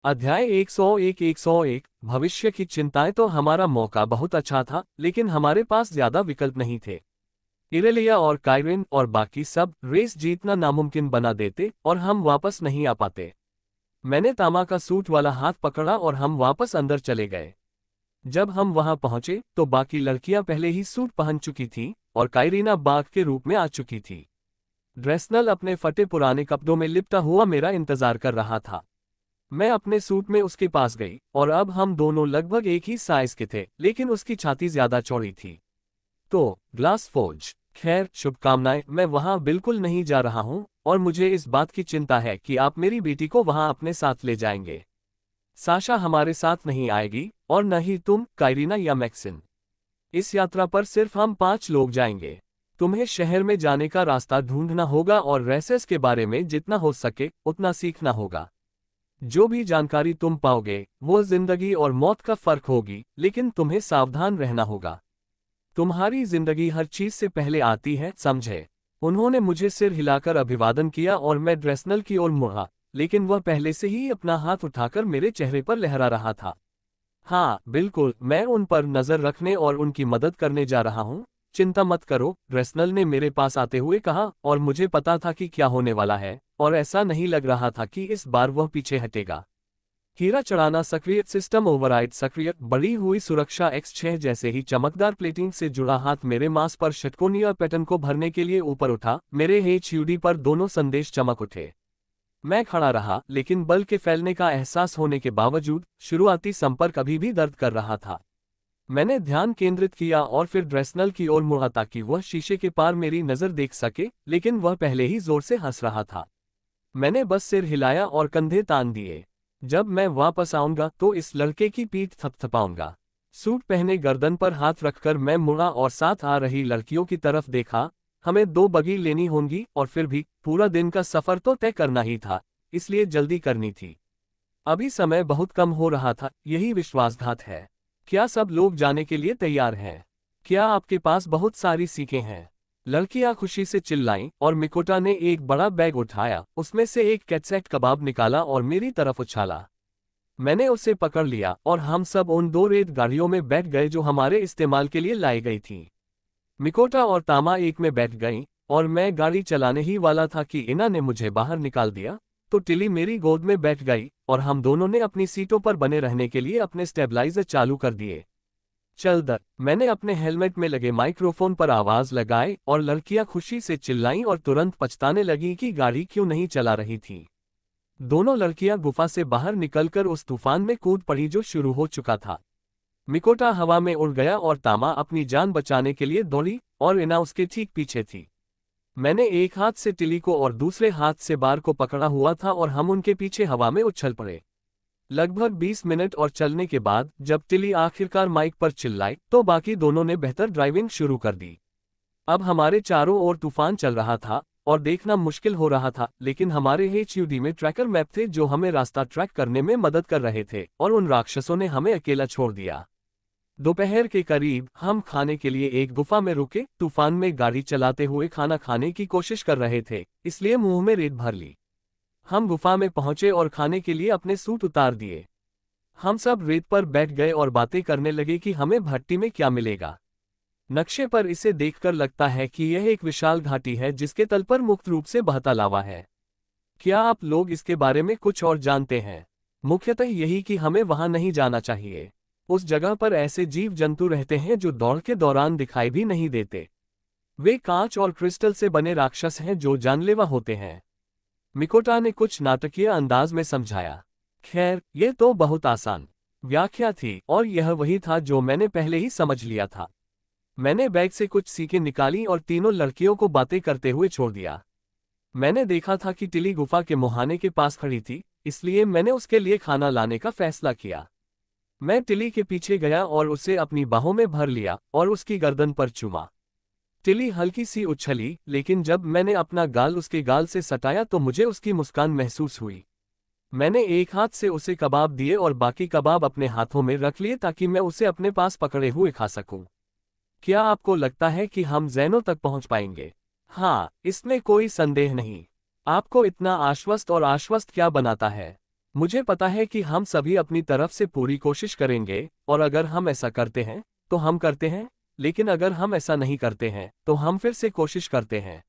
अध्याय 101 भविष्य की चिंताएं। तो हमारा मौका बहुत अच्छा था, लेकिन हमारे पास ज्यादा विकल्प नहीं थे। इरेलिया और काइरिन और बाकी सब रेस जीतना नामुमकिन बना देते और हम वापस नहीं आ पाते। मैंने तामा का सूट वाला हाथ पकड़ा और हम वापस अंदर चले गए। जब हम वहां पहुंचे तो बाकी लड़कियां पहले ही सूट पहन चुकी थीं और काइरीना बाघ के रूप में आ चुकी थी। ड्रेसनल अपने फटे पुराने कपड़ों में लिपटा हुआ मेरा इंतजार कर रहा था। मैं अपने सूट में उसके पास गई और अब हम दोनों लगभग एक ही साइज के थे, लेकिन उसकी छाती ज्यादा चौड़ी थी। तो ग्लास फोर्ज, खैर शुभकामनाएं, मैं वहां बिल्कुल नहीं जा रहा हूं और मुझे इस बात की चिंता है कि आप मेरी बेटी को वहां अपने साथ ले जाएंगे। साशा हमारे साथ नहीं आएगी और न ही तुम, काइरीना या मैक्सिन। इस यात्रा पर सिर्फ हम 5 लोग जाएंगे। तुम्हें शहर में जाने का रास्ता ढूंढना होगा और रेसेस के बारे में जितना हो सके उतना सीखना होगा। जो भी जानकारी तुम पाओगे वो जिंदगी और मौत का फर्क होगी, लेकिन तुम्हें सावधान रहना होगा। तुम्हारी जिंदगी हर चीज से पहले आती है, समझे? उन्होंने मुझे सिर हिलाकर अभिवादन किया और मैं ड्रेसनल की ओर मुड़ा, लेकिन वह पहले से ही अपना हाथ उठाकर मेरे चेहरे पर लहरा रहा था। हाँ बिल्कुल, मैं उन पर नजर रखने और उनकी मदद करने जा रहा हूँ। चिंता मत करो, ड्रेसनल ने मेरे पास आते हुए कहा, और मुझे पता था कि क्या होने वाला है, और ऐसा नहीं लग रहा था कि इस बार वह पीछे हटेगा। हीरा चढ़ाना सक्रिय, सिस्टम ओवरराइड सक्रिय। बढ़ी हुई सुरक्षा X6 जैसे ही चमकदार प्लेटिंग से जुड़ा हाथ मेरे मांस पर षटकोणीय पैटर्न को भरने के लिए ऊपर उठा। मेरे HUD पर दोनों संदेश चमक उठे। मैं खड़ा रहा, लेकिन बल के फैलने का एहसास होने के बावजूद शुरुआती संपर्क अभी भी दर्द कर रहा था। मैंने ध्यान केंद्रित किया और फिर ड्रेसनल की ओर मुड़ा ताकि वह शीशे के पार मेरी नजर देख सके, लेकिन वह पहले ही जोर से हंस रहा था। मैंने बस सिर हिलाया और कंधे तान दिए। जब मैं वापस आऊंगा तो इस लड़के की पीठ थपथपाऊंगा। सूट पहने गर्दन पर हाथ रखकर मैं मुड़ा और साथ आ रही लड़कियों की तरफ देखा। हमें 2 बगी लेनी होंगी और फिर भी पूरा दिन का सफर तो तय करना ही था, इसलिए जल्दी करनी थी। अभी समय बहुत कम हो रहा था। यही विश्वासघात है। क्या सब लोग जाने के लिए तैयार हैं? क्या आपके पास बहुत सारी सीखें हैं? लड़कियां खुशी से चिल्लाईं और मिकोटा ने एक बड़ा बैग उठाया, उसमें से एक कैटसेट कबाब निकाला और मेरी तरफ उछाला। मैंने उसे पकड़ लिया और हम सब उन 2 रेत गाड़ियों में बैठ गए जो हमारे इस्तेमाल के लिए लाई गई थीं। मिकोटा और तामा एक में बैठ गईं और मैं गाड़ी चलाने ही वाला था कि इना ने मुझे बाहर निकाल दिया। तो टिली मेरी गोद में बैठ गई और हम दोनों ने अपनी सीटों पर बने रहने के लिए अपने स्टेबलाइजर चालू कर दिए। चल दर, मैंने अपने हेलमेट में लगे माइक्रोफोन पर आवाज लगाई और लड़कियां खुशी से चिल्लाईं और तुरंत पछताने लगीं कि गाड़ी क्यों नहीं चला रही थी। दोनों लड़कियां गुफा से बाहर निकलकर उस तूफान में कूद पड़ी जो शुरू हो चुका था। मिकोटा हवा में उड़ गया और तामा अपनी जान बचाने के लिए दौड़ी और इना उसके ठीक पीछे थी। मैंने एक हाथ से टिली को और दूसरे हाथ से बार को पकड़ा हुआ था और हम उनके पीछे हवा में उछल पड़े। लगभग 20 मिनट और चलने के बाद जब टिली आखिरकार माइक पर चिल्लाई तो बाकी दोनों ने बेहतर ड्राइविंग शुरू कर दी। अब हमारे चारों ओर तूफान चल रहा था और देखना मुश्किल हो रहा था, लेकिन हमारे HUD में ट्रैकर मैप थे जो हमें रास्ता ट्रैक करने में मदद कर रहे थे, और उन राक्षसों ने हमें अकेला छोड़ दिया। दोपहर के करीब हम खाने के लिए एक गुफा में रुके। तूफान में गाड़ी चलाते हुए खाना खाने की कोशिश कर रहे थे, इसलिए मुंह में रेत भर ली। हम गुफा में पहुंचे और खाने के लिए अपने सूट उतार दिए। हम सब रेत पर बैठ गए और बातें करने लगे कि हमें भट्टी में क्या मिलेगा। नक्शे पर इसे देखकर लगता है कि यह एक विशाल घाटी है जिसके तल पर मुक्त रूप से बहता लावा है। क्या आप लोग इसके बारे में कुछ और जानते हैं? मुख्यतः यही कि हमें वहां नहीं जाना चाहिए। उस जगह पर ऐसे जीव जंतु रहते हैं जो दौड़ के दौरान दिखाई भी नहीं देते। वे कांच और क्रिस्टल से बने राक्षस हैं जो जानलेवा होते हैं। मिकोटा ने कुछ नाटकीय अंदाज में समझाया। खैर, यह तो बहुत आसान व्याख्या थी और यह वही था जो मैंने पहले ही समझ लिया था। मैंने बैग से कुछ सीखें निकाली और तीनों लड़कियों को बातें करते हुए छोड़ दिया। मैंने देखा था कि टिली गुफा के मुहाने के पास खड़ी थी, इसलिए मैंने उसके लिए खाना लाने का फैसला किया। मैं टिली के पीछे गया और उसे अपनी बाहों में भर लिया और उसकी गर्दन पर चूमा। टिली हल्की सी उछली, लेकिन जब मैंने अपना गाल उसके गाल से सटाया तो मुझे उसकी मुस्कान महसूस हुई। मैंने एक हाथ से उसे कबाब दिए और बाकी कबाब अपने हाथों में रख लिए ताकि मैं उसे अपने पास पकड़े हुए खा सकूं। क्या आपको लगता है कि हम ज़ैनो तक पहुंच पाएंगे? हाँ, इसमें कोई संदेह नहीं। आपको इतना आश्वस्त और आश्वस्त क्या बनाता है? मुझे पता है कि हम सभी अपनी तरफ से पूरी कोशिश करेंगे, और अगर हम ऐसा करते हैं तो हम करते हैं, लेकिन अगर हम ऐसा नहीं करते हैं तो हम फिर से कोशिश करते हैं।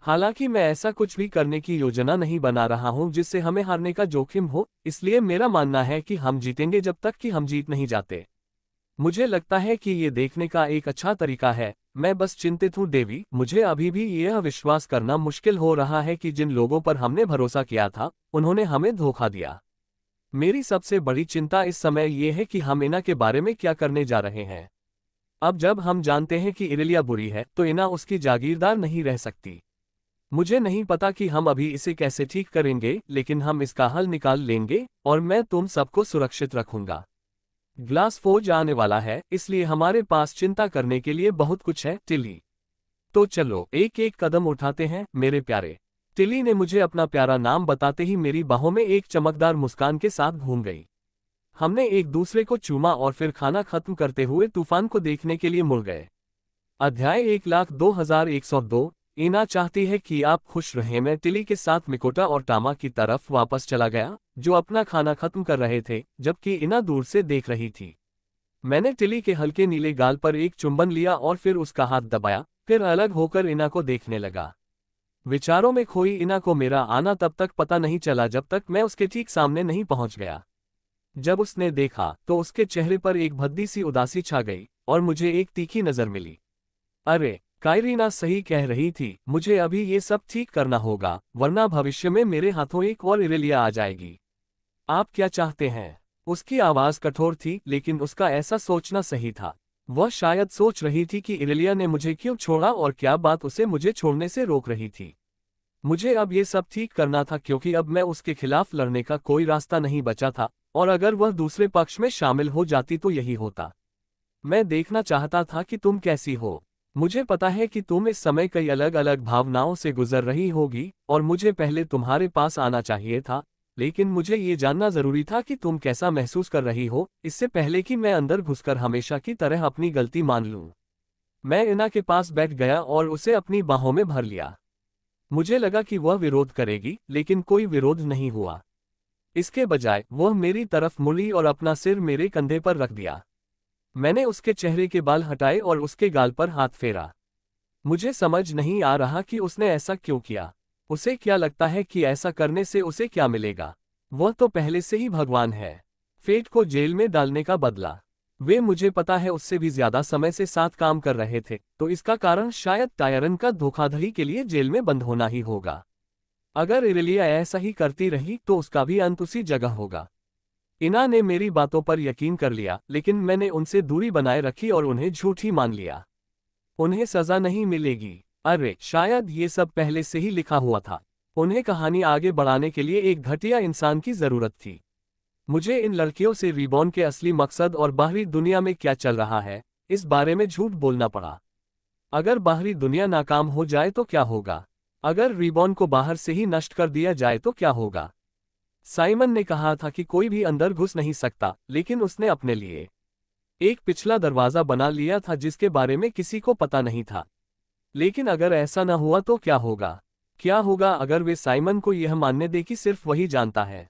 हालांकि मैं ऐसा कुछ भी करने की योजना नहीं बना रहा हूं जिससे हमें हारने का जोखिम हो, इसलिए मेरा मानना है कि हम जीतेंगे जब तक कि हम जीत नहीं जाते। मुझे लगता है कि ये देखने का एक अच्छा तरीका है। मैं बस चिंतित हूँ देवी, मुझे अभी भी यह विश्वास करना मुश्किल हो रहा है कि जिन लोगों पर हमने भरोसा किया था उन्होंने हमें धोखा दिया। मेरी सबसे बड़ी चिंता इस समय ये है कि हम इना के बारे में क्या करने जा रहे हैं। अब जब हम जानते हैं कि इरेलिया बुरी है तो इना उसकी जागीरदार नहीं रह सकती। मुझे नहीं पता कि हम अभी इसे कैसे ठीक करेंगे, लेकिन हम इसका हल निकाल लेंगे और मैं तुम सबको सुरक्षित रखूंगा। ग्लास फोर्ज आने वाला है, इसलिए हमारे पास चिंता करने के लिए बहुत कुछ है टिली। तो चलो एक एक कदम उठाते हैं मेरे प्यारे। टिली ने मुझे अपना प्यारा नाम बताते ही मेरी बाहों में एक चमकदार मुस्कान के साथ घूम गई। हमने एक दूसरे को चूमा और फिर खाना खत्म करते हुए तूफान को देखने के लिए मुड़ गए। अध्याय 1,02,102। इना चाहती है कि आप खुश रहें। मैं टिली के साथ मिकोटा और टामा की तरफ वापस चला गया, जो अपना खाना खत्म कर रहे थे, जबकि इना दूर से देख रही थी। मैंने टिली के हल्के नीले गाल पर एक चुंबन लिया और फिर उसका हाथ दबाया, फिर अलग होकर इना को देखने लगा। विचारों में खोई इना को मेरा आना तब तक पता नहीं चला जब तक मैं उसके ठीक सामने नहीं पहुंच गया। जब उसने देखा तो उसके चेहरे पर एक भद्दी सी उदासी छा गई और मुझे एक तीखी नजर मिली। अरे, काइरीना सही कह रही थी, मुझे अभी ये सब ठीक करना होगा, वरना भविष्य में मेरे हाथों एक और इरेलिया आ जाएगी। आप क्या चाहते हैं? उसकी आवाज कठोर थी, लेकिन उसका ऐसा सोचना सही था। वह शायद सोच रही थी कि इरेलिया ने मुझे क्यों छोड़ा और क्या बात उसे मुझे छोड़ने से रोक रही थी। मुझे अब ये सब ठीक करना था, क्योंकि अब मैं उसके खिलाफ लड़ने का कोई रास्ता नहीं बचा था, और अगर वह दूसरे पक्ष में शामिल हो जाती तो यही होता। मैं देखना चाहता था कि तुम कैसी हो। मुझे पता है कि तुम इस समय कई अलग अलग भावनाओं से गुजर रही होगी, और मुझे पहले तुम्हारे पास आना चाहिए था, लेकिन मुझे ये जानना जरूरी था कि तुम कैसा महसूस कर रही हो, इससे पहले कि मैं अंदर घुसकर हमेशा की तरह अपनी गलती मान लूं। मैं इना के पास बैठ गया और उसे अपनी बाहों में भर लिया। मुझे लगा कि वह विरोध करेगी, लेकिन कोई विरोध नहीं हुआ। इसके बजाय वह मेरी तरफ मुड़ी और अपना सिर मेरे कंधे पर रख दिया। मैंने उसके चेहरे के बाल हटाए और उसके गाल पर हाथ फेरा। मुझे समझ नहीं आ रहा कि उसने ऐसा क्यों किया। उसे क्या लगता है कि ऐसा करने से उसे क्या मिलेगा? वह तो पहले से ही भगवान है। फेट को जेल में डालने का बदला। वे, मुझे पता है, उससे भी ज्यादा समय से साथ काम कर रहे थे, तो इसका कारण शायद टायरन का धोखाधड़ी के लिए जेल में बंद होना ही होगा। अगर इरेलिया ऐसा ही करती रही तो उसका भी अंत उसी जगह होगा। इना ने मेरी बातों पर यकीन कर लिया, लेकिन मैंने उनसे दूरी बनाए रखी और उन्हें झूठी मान लिया। उन्हें सजा नहीं मिलेगी। अरे, शायद ये सब पहले से ही लिखा हुआ था। उन्हें कहानी आगे बढ़ाने के लिए एक घटिया इंसान की जरूरत थी। मुझे इन लड़कियों से रिबॉर्न के असली मकसद और बाहरी दुनिया में क्या चल रहा है, इस बारे में झूठ बोलना पड़ा। अगर बाहरी दुनिया नाकाम हो जाए तो क्या होगा? अगर रिबॉर्न को बाहर से ही नष्ट कर दिया जाए तो क्या होगा? साइमन ने कहा था कि कोई भी अंदर घुस नहीं सकता, लेकिन उसने अपने लिए एक पिछला दरवाजा बना लिया था जिसके बारे में किसी को पता नहीं था। लेकिन अगर ऐसा न हुआ तो क्या होगा? क्या होगा अगर वे साइमन को यह मानने दे कि सिर्फ वही जानता है?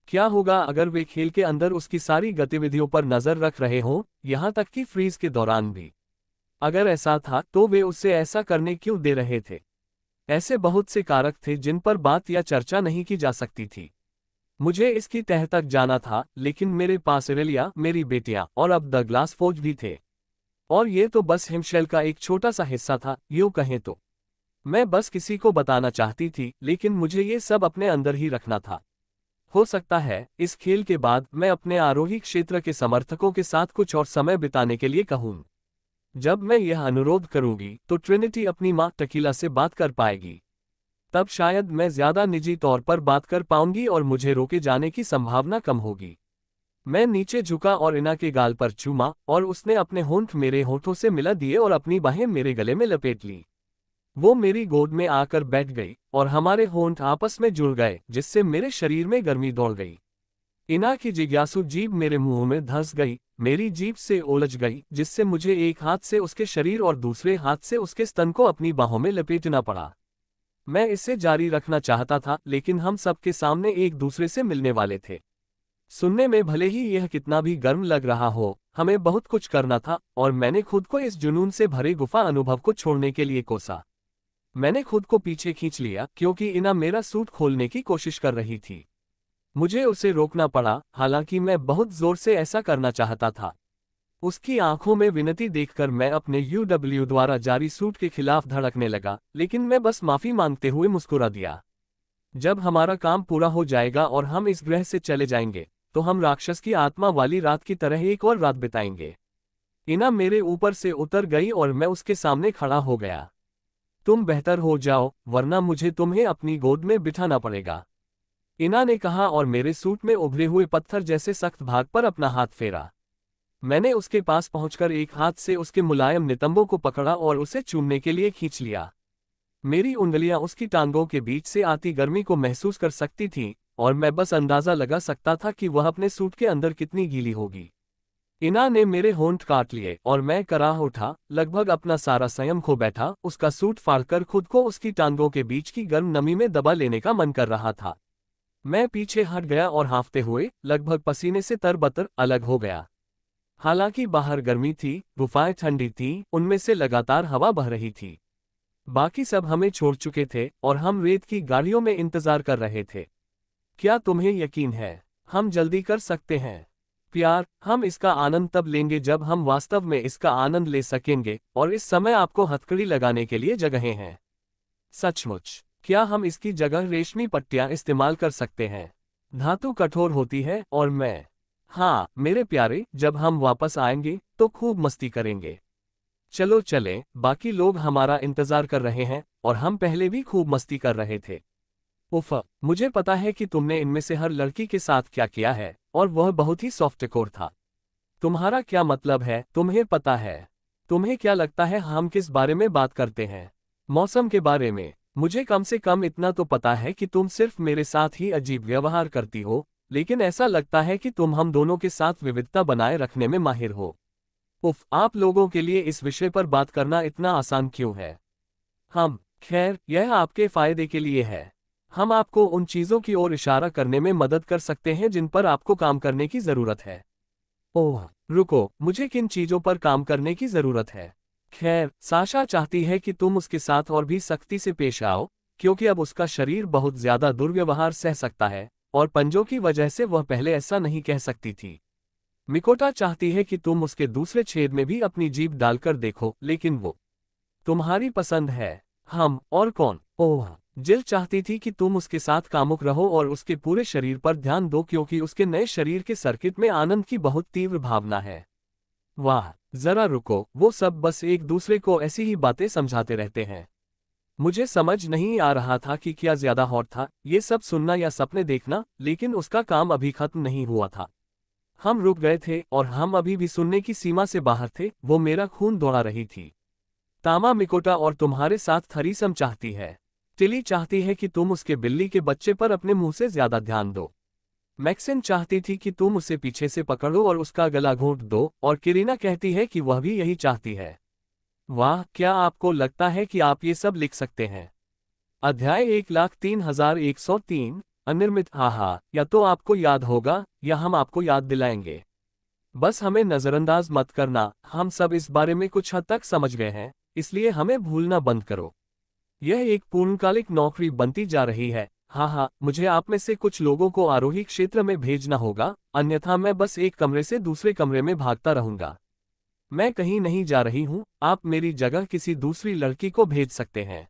क्या होगा अगर वे खेल के अंदर उसकी सारी गतिविधियों पर नजर रख रहे हों, यहां तक कि फ्रीज के दौरान भी? अगर ऐसा था तो वे उससे ऐसा करने क्यों दे रहे थे? ऐसे बहुत से कारक थे जिन पर बात या चर्चा नहीं की जा सकती थी। मुझे इसकी तह तक जाना था, लेकिन मेरे पास इरेलिया, मेरी बेटियां और अब द ग्लास फोर्ज भी थे। और ये तो बस हिमशैल का एक छोटा सा हिस्सा था, यूं कहें तो। मैं बस किसी को बताना चाहती थी, लेकिन मुझे ये सब अपने अंदर ही रखना था। हो सकता है इस खेल के बाद मैं अपने आरोही क्षेत्र के समर्थकों के साथ कुछ और समय बिताने के लिए कहूं। जब मैं यह अनुरोध करूंगी तो ट्रिनिटी अपनी मां टकीला से बात कर पाएगी। तब शायद मैं ज्यादा निजी तौर पर बात कर पाऊंगी और मुझे रोके जाने की संभावना कम होगी। मैं नीचे झुका और इना के गाल पर चूमा, और उसने अपने होंठ मेरे होठों से मिला दिए और अपनी बाहें मेरे गले में लपेट ली। वो मेरी गोद में आकर बैठ गई और हमारे होंठ आपस में जुड़ गए, जिससे मेरे शरीर में गर्मी दौड़ गई। इना की जिज्ञासु जीभ मेरे मुंह में धंस गई, मेरी जीभ से उलझ गई, जिससे मुझे एक हाथ से उसके शरीर और दूसरे हाथ से उसके स्तन को अपनी बाहों में लपेटना पड़ा। मैं इसे जारी रखना चाहता था, लेकिन हम सबके सामने एक दूसरे से मिलने वाले थे। सुनने में भले ही यह कितना भी गर्म लग रहा हो, हमें बहुत कुछ करना था और मैंने खुद को इस जुनून से भरे गुफा अनुभव को छोड़ने के लिए कोसा। मैंने खुद को पीछे खींच लिया क्योंकि इना मेरा सूट खोलने की कोशिश कर रही थी। मुझे उसे रोकना पड़ा, हालांकि मैं बहुत जोर से ऐसा करना चाहता था। उसकी आंखों में विनती देखकर मैं अपने यूडब्ल्यू द्वारा जारी सूट के खिलाफ धड़कने लगा, लेकिन मैं बस माफी मांगते हुए मुस्कुरा दिया। जब हमारा काम पूरा हो जाएगा और हम इस ग्रह से चले जाएंगे, तो हम राक्षस की आत्मा वाली रात की तरह एक और रात बिताएंगे। इना मेरे ऊपर से उतर गई और मैं उसके सामने खड़ा हो गया। तुम बेहतर हो जाओ, वरना मुझे तुम्हें अपनी गोद में बिठाना पड़ेगा, इना ने कहा और मेरे सूट में उभरे हुए पत्थर जैसे सख्त भाग पर अपना हाथ फेरा। मैंने उसके पास पहुंचकर एक हाथ से उसके मुलायम नितंबों को पकड़ा और उसे चूमने के लिए खींच लिया। मेरी उंगलियां उसकी टांगों के बीच से आती गर्मी को महसूस कर सकती थीं, और मैं बस अंदाजा लगा सकता था कि वह अपने सूट के अंदर कितनी गीली होगी। इना ने मेरे होंठ काट लिए और मैं कराह उठा, लगभग अपना सारा संयम खो बैठा। उसका सूट फाड़कर खुद को उसकी टांगों के बीच की गर्म नमी में दबा लेने का मन कर रहा था। मैं पीछे हट गया और हाँफते हुए, लगभग पसीने से तरबतर, अलग हो गया। हालांकि बाहर गर्मी थी, गुफाएं ठंडी थीं, उनमें से लगातार हवा बह रही थी। बाकी सब हमें छोड़ चुके थे और हम रेत की गाड़ियों में इंतजार कर रहे थे। क्या तुम्हें यकीन है? हम जल्दी कर सकते हैं। प्यार, हम इसका आनंद तब लेंगे जब हम वास्तव में इसका आनंद ले सकेंगे, और इस समय आपको हथकड़ी लगाने के लिए जगहें हैं। सचमुच, क्या हम इसकी जगह रेशमी पट्टियां इस्तेमाल कर सकते हैं? धातु कठोर होती है और मैं। हाँ मेरे प्यारे, जब हम वापस आएंगे तो खूब मस्ती करेंगे। चलो चलें, बाकी लोग हमारा इंतजार कर रहे हैं और हम पहले भी खूब मस्ती कर रहे थे। उफ, मुझे पता है कि तुमने इनमें से हर लड़की के साथ क्या किया है, और वह बहुत ही सॉफ्टकोर था। तुम्हारा क्या मतलब है? तुम्हें पता है? तुम्हें क्या लगता है हम किस बारे में बात करते हैं? मौसम के बारे में। मुझे कम से कम इतना तो पता है कि तुम सिर्फ मेरे साथ ही अजीब व्यवहार करती हो, लेकिन ऐसा लगता है कि तुम हम दोनों के साथ विविधता बनाए रखने में माहिर हो। उफ, आप लोगों के लिए इस विषय पर बात करना इतना आसान क्यों है? खैर, यह आपके फायदे के लिए है। हम आपको उन चीजों की ओर इशारा करने में मदद कर सकते हैं जिन पर आपको काम करने की जरूरत है। ओह, रुको, मुझे किन चीजों पर काम करने की जरूरत है? खैर, साशा चाहती है कि तुम उसके साथ और भी सख्ती से पेश आओ, क्योंकि अब उसका शरीर बहुत ज्यादा दुर्व्यवहार सह सकता है, और पंजों की वजह से वह पहले ऐसा नहीं कह सकती थी। मिकोटा चाहती है कि तुम उसके दूसरे छेद में भी अपनी जीभ डालकर देखो, लेकिन वो तुम्हारी पसंद है। हम और कौन? ओह, जिल चाहती थी कि तुम उसके साथ कामुक रहो और उसके पूरे शरीर पर ध्यान दो, क्योंकि उसके नए शरीर के सर्किट में आनंद की बहुत तीव्र भावना है। वाह, जरा रुको, वो सब बस एक दूसरे को ऐसी ही बातें समझाते रहते हैं। मुझे समझ नहीं आ रहा था कि क्या ज्यादा हॉट था, ये सब सुनना या सपने देखना, लेकिन उसका काम अभी खत्म नहीं हुआ था। हम रुक गए थे और हम अभी भी सुनने की सीमा से बाहर थे। वो मेरा खून दौड़ा रही थी। तामा मिकोटा और तुम्हारे साथ थरीसम चाहती है। टिली चाहती है कि तुम उसके बिल्ली के बच्चे पर अपने मुंह से ज्यादा ध्यान दो। मैक्सिन चाहती थी कि तुम उसे पीछे से पकड़ो और उसका गला घोंट दो, और किरीना कहती है कि वह भी यही चाहती है। वाह, क्या आपको लगता है कि आप ये सब लिख सकते हैं? अध्याय 1,03,103 अनिर्मित। हाहा, या तो आपको याद होगा या हम आपको याद दिलाएंगे। बस हमें नजरअंदाज मत करना, हम सब इस बारे में कुछ हद तक समझ गए हैं, इसलिए हमें भूलना बंद करो। यह एक पूर्णकालिक नौकरी बनती जा रही है। हाँ, मुझे आप में से कुछ लोगों को आरोही क्षेत्र में भेजना होगा, अन्यथा मैं बस एक कमरे से दूसरे कमरे में भागता रहूंगा। मैं कहीं नहीं जा रही हूँ, आप मेरी जगह किसी दूसरी लड़की को भेज सकते हैं।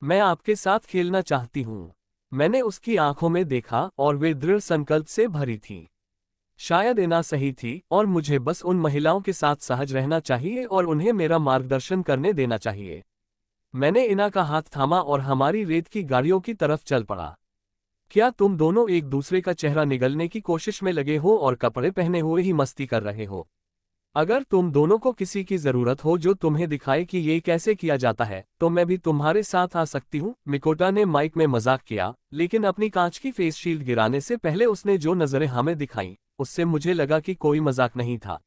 मैं आपके साथ खेलना चाहती हूँ। मैंने उसकी आंखों में देखा और वे दृढ़ संकल्प से भरी थीं। शायद इना सही थी और मुझे बस उन महिलाओं के साथ सहज रहना चाहिए और उन्हें मेरा मार्गदर्शन करने देना चाहिए। मैंने इना का हाथ थामा और हमारी रेत की गाड़ियों की तरफ चल पड़ा। क्या तुम दोनों एक दूसरे का चेहरा निगलने की कोशिश में लगे हो और कपड़े पहने हुए ही मस्ती कर रहे हो? अगर तुम दोनों को किसी की जरूरत हो जो तुम्हें दिखाए कि ये कैसे किया जाता है, तो मैं भी तुम्हारे साथ आ सकती हूँ। मिकोटा ने माइक में मजाक किया, लेकिन अपनी कांच की फेस शील्ड गिराने से पहले उसने जो नजरें हमें दिखाईं, उससे मुझे लगा कि कोई मजाक नहीं था।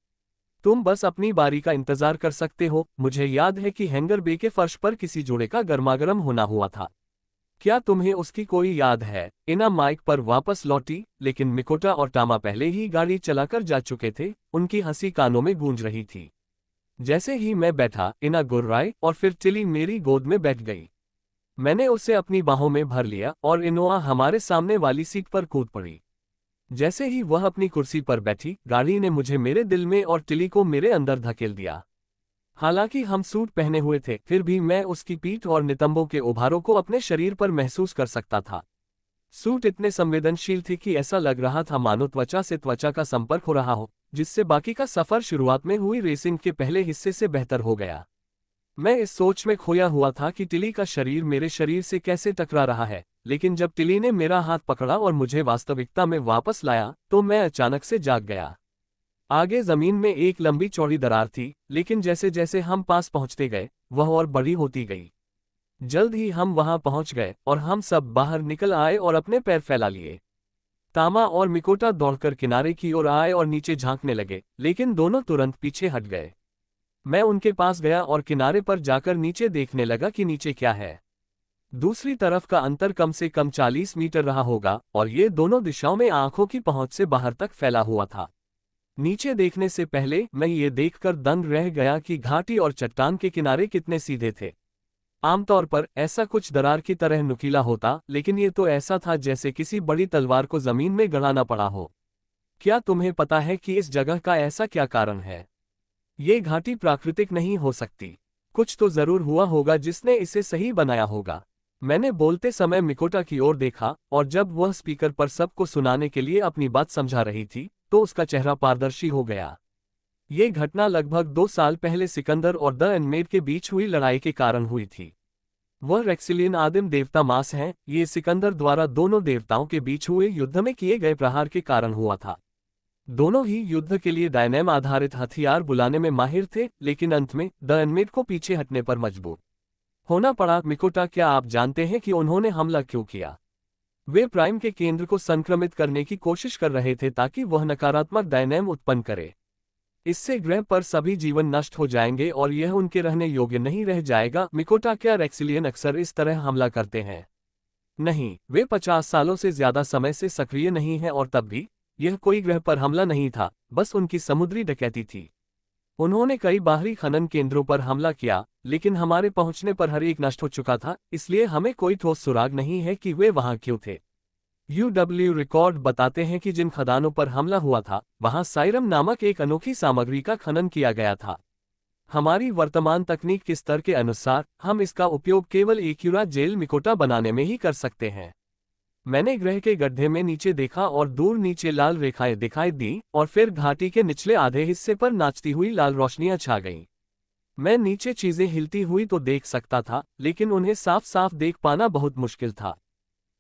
तुम बस अपनी बारी का इंतजार कर सकते हो। मुझे याद है कि हैंगर बे के फर्श पर किसी जोड़े का गर्मागर्म होना हुआ था। क्या तुम्हें उसकी कोई याद है? इना माइक पर वापस लौटी, लेकिन मिकोटा और टामा पहले ही गाड़ी चलाकर जा चुके थे। उनकी हंसी कानों में गूंज रही थी। जैसे ही मैं बैठा, इना गुर्राई और फिर टिली मेरी गोद में बैठ गई। मैंने उसे अपनी बाहों में भर लिया और इनोआ हमारे सामने वाली सीट पर कूद पड़ी। जैसे ही वह अपनी कुर्सी पर बैठी, गाड़ी ने मुझे मेरे दिल में और टिली को मेरे अंदर धकेल दिया। हालांकि हम सूट पहने हुए थे, फिर भी मैं उसकी पीठ और नितंबों के उभारों को अपने शरीर पर महसूस कर सकता था। सूट इतने संवेदनशील थे कि ऐसा लग रहा था मानो त्वचा से त्वचा का संपर्क हो रहा हो, जिससे बाकी का सफर शुरुआत में हुई रेसिंग के पहले हिस्से से बेहतर हो गया। मैं इस सोच में खोया हुआ था कि टिली का शरीर मेरे शरीर से कैसे टकरा रहा है, लेकिन जब टिली ने मेरा हाथ पकड़ा और मुझे वास्तविकता में वापस लाया, तो मैं अचानक से जाग गया। आगे जमीन में एक लंबी चौड़ी दरार थी, लेकिन जैसे जैसे हम पास पहुंचते गए, वह और बड़ी होती गई। जल्द ही हम वहां पहुंच गए और हम सब बाहर निकल आए और अपने पैर फैला लिए। तामा और मिकोटा दौड़कर किनारे की ओर आए और नीचे झांकने लगे, लेकिन दोनों तुरंत पीछे हट गए। मैं उनके पास गया और किनारे पर जाकर नीचे देखने लगा कि नीचे क्या है। दूसरी तरफ का अंतर कम से कम 40 मीटर रहा होगा और ये दोनों दिशाओं में आंखों की पहुंच से बाहर तक फैला हुआ था। नीचे देखने से पहले मैं ये देखकर दंग रह गया कि घाटी और चट्टान के किनारे कितने सीधे थे। आमतौर पर ऐसा कुछ दरार की तरह नुकीला होता, लेकिन ये तो ऐसा था जैसे किसी बड़ी तलवार को जमीन में गड़ाना पड़ा हो। क्या तुम्हें पता है कि इस जगह का ऐसा क्या कारण है? ये घाटी प्राकृतिक नहीं हो सकती। कुछ तो जरूर हुआ होगा जिसने इसे सही बनाया होगा। मैंने बोलते समय मिकोटा की ओर देखा और जब वह स्पीकर पर सबको सुनाने के लिए अपनी बात समझा रही थी, तो उसका चेहरा पारदर्शी हो गया। ये घटना लगभग 2 साल पहले सिकंदर और द एनमेड के बीच हुई लड़ाई के कारण हुई थी। वह रेक्सिलियन आदिम देवता मास हैं। ये सिकंदर द्वारा दोनों देवताओं के बीच हुए युद्ध में किए गए प्रहार के कारण हुआ था। दोनों ही युद्ध के लिए डायनेम आधारित हथियार बुलाने में माहिर थे, लेकिन अंत में द एनमेड को पीछे हटने पर मजबूर होना पड़ा। मिकोटा, क्या आप जानते हैं कि उन्होंने हमला क्यों किया? वे प्राइम के केंद्र को संक्रमित करने की कोशिश कर रहे थे ताकि वह नकारात्मक डायनेम उत्पन्न करे। इससे ग्रह पर सभी जीवन नष्ट हो जाएंगे और यह उनके रहने योग्य नहीं रह जाएगा। मिकोटा, क्या रेक्सिलियन अक्सर इस तरह हमला करते हैं? नहीं, वे 50 सालों से ज्यादा समय से सक्रिय नहीं हैं और तब भी यह कोई ग्रह पर हमला नहीं था, बस उनकी समुद्री डकैती थी। उन्होंने कई बाहरी खनन केंद्रों पर हमला किया, लेकिन हमारे पहुंचने पर हर एक नष्ट हो चुका था, इसलिए हमें कोई ठोस सुराग नहीं है कि वे वहां क्यों थे। UW रिकॉर्ड बताते हैं कि जिन खदानों पर हमला हुआ था, वहां साइरम नामक एक अनोखी सामग्री का खनन किया गया था। हमारी वर्तमान तकनीक के स्तर के अनुसार हम इसका उपयोग केवल एक्यूरा जेल मिकोटा बनाने में ही कर सकते हैं। मैंने ग्रह के गड्ढे में नीचे देखा और दूर नीचे लाल रेखाएं दिखाई दी और फिर घाटी के निचले आधे हिस्से पर नाचती हुई लाल रोशनियां छा गईं। मैं नीचे चीजें हिलती हुई तो देख सकता था, लेकिन उन्हें साफ साफ देख पाना बहुत मुश्किल था।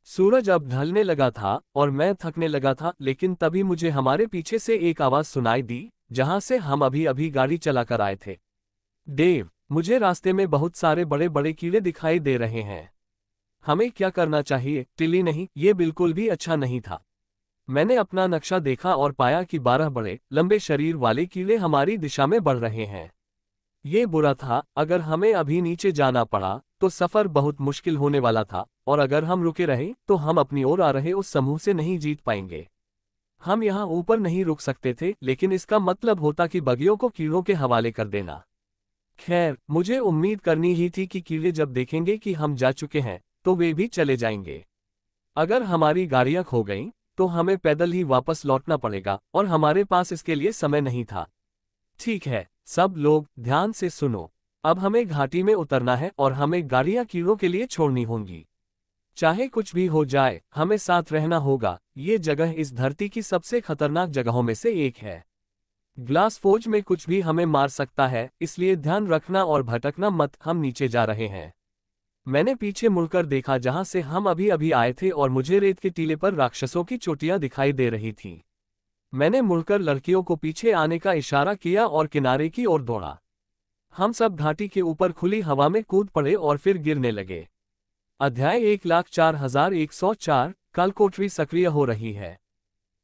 सूरज अब ढलने लगा था और मैं थकने लगा था, लेकिन तभी मुझे हमारे पीछे से एक आवाज सुनाई दी, जहां से हम अभी अभी गाड़ी चलाकर आए थे। डेव, मुझे रास्ते में बहुत सारे बड़े बड़े कीड़े दिखाई दे रहे हैं। हमें क्या करना चाहिए? टिली, नहीं, ये बिल्कुल भी अच्छा नहीं था। मैंने अपना नक्शा देखा और पाया कि 12 बड़े लंबे शरीर वाले कीड़े हमारी दिशा में बढ़ रहे हैं। ये बुरा था। अगर हमें अभी नीचे जाना पड़ा तो सफर बहुत मुश्किल होने वाला था, और अगर हम रुके रहे तो हम अपनी ओर आ रहे उस समूह से नहीं जीत पाएंगे। हम यहाँ ऊपर नहीं रुक सकते थे, लेकिन इसका मतलब होता कि बगियों को कीड़ों के हवाले कर देना। खैर, मुझे उम्मीद करनी ही थी कि कीड़े जब देखेंगे कि हम जा चुके हैं तो वे भी चले जाएंगे। अगर हमारी गाड़ियां खो गईं, तो हमें पैदल ही वापस लौटना पड़ेगा और हमारे पास इसके लिए समय नहीं था। ठीक है, सब लोग ध्यान से सुनो। अब हमें घाटी में उतरना है और हमें गाड़ियां कीड़ों के लिए छोड़नी होंगी। चाहे कुछ भी हो जाए, हमें साथ रहना होगा। ये जगह इस धरती की सबसे खतरनाक जगहों में से एक है। ग्लास फोज में कुछ भी हमें मार सकता है, इसलिए ध्यान रखना और भटकना मत। हम नीचे जा रहे हैं। मैंने पीछे मुड़कर देखा जहां से हम अभी अभी आए थे और मुझे रेत के टीले पर राक्षसों की चोटियां दिखाई दे रही थीं। मैंने मुड़कर लड़कियों को पीछे आने का इशारा किया और किनारे की ओर दौड़ा। हम सब घाटी के ऊपर खुली हवा में कूद पड़े और फिर गिरने लगे। अध्याय 1,04,104 कालकोठरी सक्रिय हो रही है।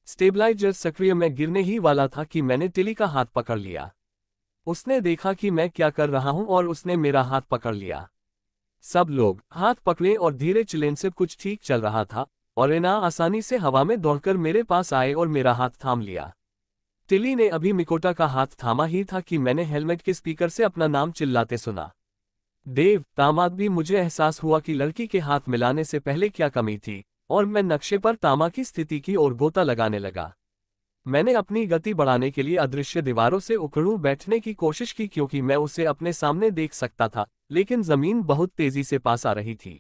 स्टेबलाइजर सक्रिय। मैं गिरने ही वाला था कि मैंने टिली का हाथ पकड़ लिया। उसने देखा कि मैं क्या कर रहा हूं और उसने मेरा हाथ पकड़ लिया। सब लोग हाथ पकड़े और धीरे चलें, से कुछ ठीक चल रहा था और एना आसानी से हवा में दौड़कर मेरे पास आए और मेरा हाथ थाम लिया। टिली ने अभी मिकोटा का हाथ थामा ही था कि मैंने हेलमेट के स्पीकर से अपना नाम चिल्लाते सुना। देव तामाद भी मुझे एहसास हुआ कि लड़की के हाथ मिलाने से पहले क्या कमी थी, और मैं नक्शे पर तामा की स्थिति की ओर गोता लगाने लगा। मैंने अपनी गति बढ़ाने के लिए अदृश्य दीवारों से उखड़ूं बैठने की कोशिश की क्योंकि मैं उसे अपने सामने देख सकता था, लेकिन जमीन बहुत तेजी से पास आ रही थी।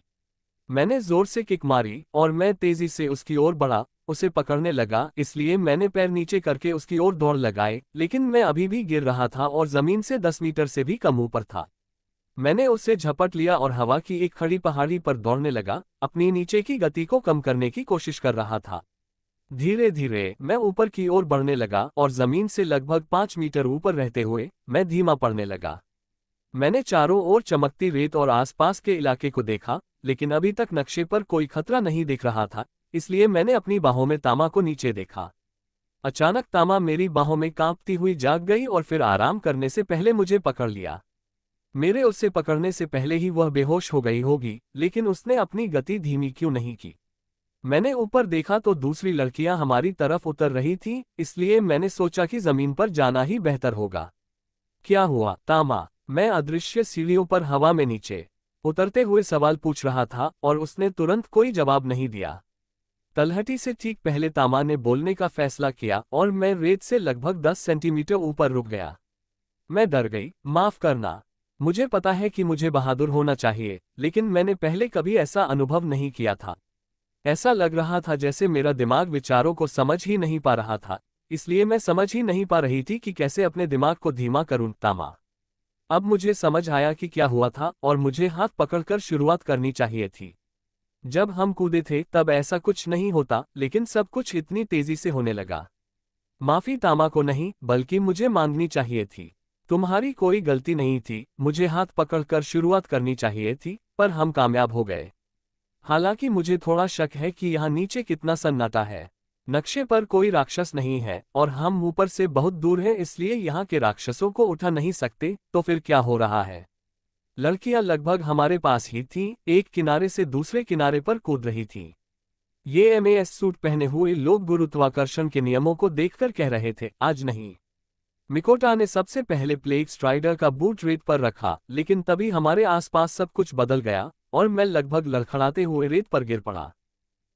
मैंने जोर से किक मारी और मैं तेजी से उसकी ओर बढ़ा, उसे पकड़ने लगा, इसलिए मैंने पैर नीचे करके उसकी ओर दौड़ लगाए, लेकिन मैं अभी भी गिर रहा था और जमीन से 10 मीटर से भी कम ऊपर था। मैंने उसे झपट लिया और हवा की एक खड़ी पहाड़ी पर दौड़ने लगा, अपनी नीचे की गति को कम करने की कोशिश कर रहा था। धीरे धीरे मैं ऊपर की ओर बढ़ने लगा और जमीन से लगभग 5 मीटर ऊपर रहते हुए मैं धीमा पड़ने लगा। मैंने चारों ओर चमकती रेत और आसपास के इलाके को देखा, लेकिन अभी तक नक्शे पर कोई खतरा नहीं दिख रहा था, इसलिए मैंने अपनी बाहों में तामा को नीचे देखा। अचानक तामा मेरी बाहों में कांपती हुई जाग गई और फिर आराम करने से पहले मुझे पकड़ लिया। मेरे उसे पकड़ने से पहले ही वह बेहोश हो गई होगी, लेकिन उसने अपनी गति धीमी क्यों नहीं की। मैंने ऊपर देखा तो दूसरी लड़कियां हमारी तरफ उतर रही थीं, इसलिए मैंने सोचा कि जमीन पर जाना ही बेहतर होगा। क्या हुआ तामा? मैं अदृश्य सीढ़ियों पर हवा में नीचे उतरते हुए सवाल पूछ रहा था और उसने तुरंत कोई जवाब नहीं दिया। तलहटी से ठीक पहले तामा ने बोलने का फैसला किया और मैं रेत से लगभग 10 सेंटीमीटर ऊपर रुक गया। मैं डर गई, माफ करना। मुझे पता है कि मुझे बहादुर होना चाहिए, लेकिन मैंने पहले कभी ऐसा अनुभव नहीं किया था। ऐसा लग रहा था जैसे मेरा दिमाग विचारों को समझ ही नहीं पा रहा था, इसलिए मैं समझ ही नहीं पा रही थी कि कैसे अपने दिमाग को धीमा करूं। तामा, अब मुझे समझ आया कि क्या हुआ था और मुझे हाथ पकड़कर शुरुआत करनी चाहिए थी। जब हम कूदे थे तब ऐसा कुछ नहीं होता, लेकिन सब कुछ इतनी तेजी से होने लगा। माफी तामा को नहीं, बल्कि मुझे मांगनी चाहिए थी। तुम्हारी कोई गलती नहीं थी, मुझे हाथ पकड़कर शुरुआत करनी चाहिए थी, पर हम कामयाब हो गए। हालांकि मुझे थोड़ा शक है कि यहाँ नीचे कितना सन्नाटा है। नक्शे पर कोई राक्षस नहीं है और हम ऊपर से बहुत दूर हैं, इसलिए यहाँ के राक्षसों को उठा नहीं सकते। तो फिर क्या हो रहा है? लड़कियां लगभग हमारे पास ही थीं, एक किनारे से दूसरे किनारे पर कूद रही थीं। ये एमएएस सूट पहने हुए लोग गुरुत्वाकर्षण के नियमों को देखकर कह रहे थे, आज नहीं। मिकोटा ने सबसे पहले प्लेग स्ट्राइडर का बूट रेत पर रखा, लेकिन तभी हमारे आसपास सब कुछ बदल गया और मैं लगभग लड़खड़ाते हुए रेत पर गिर पड़ा।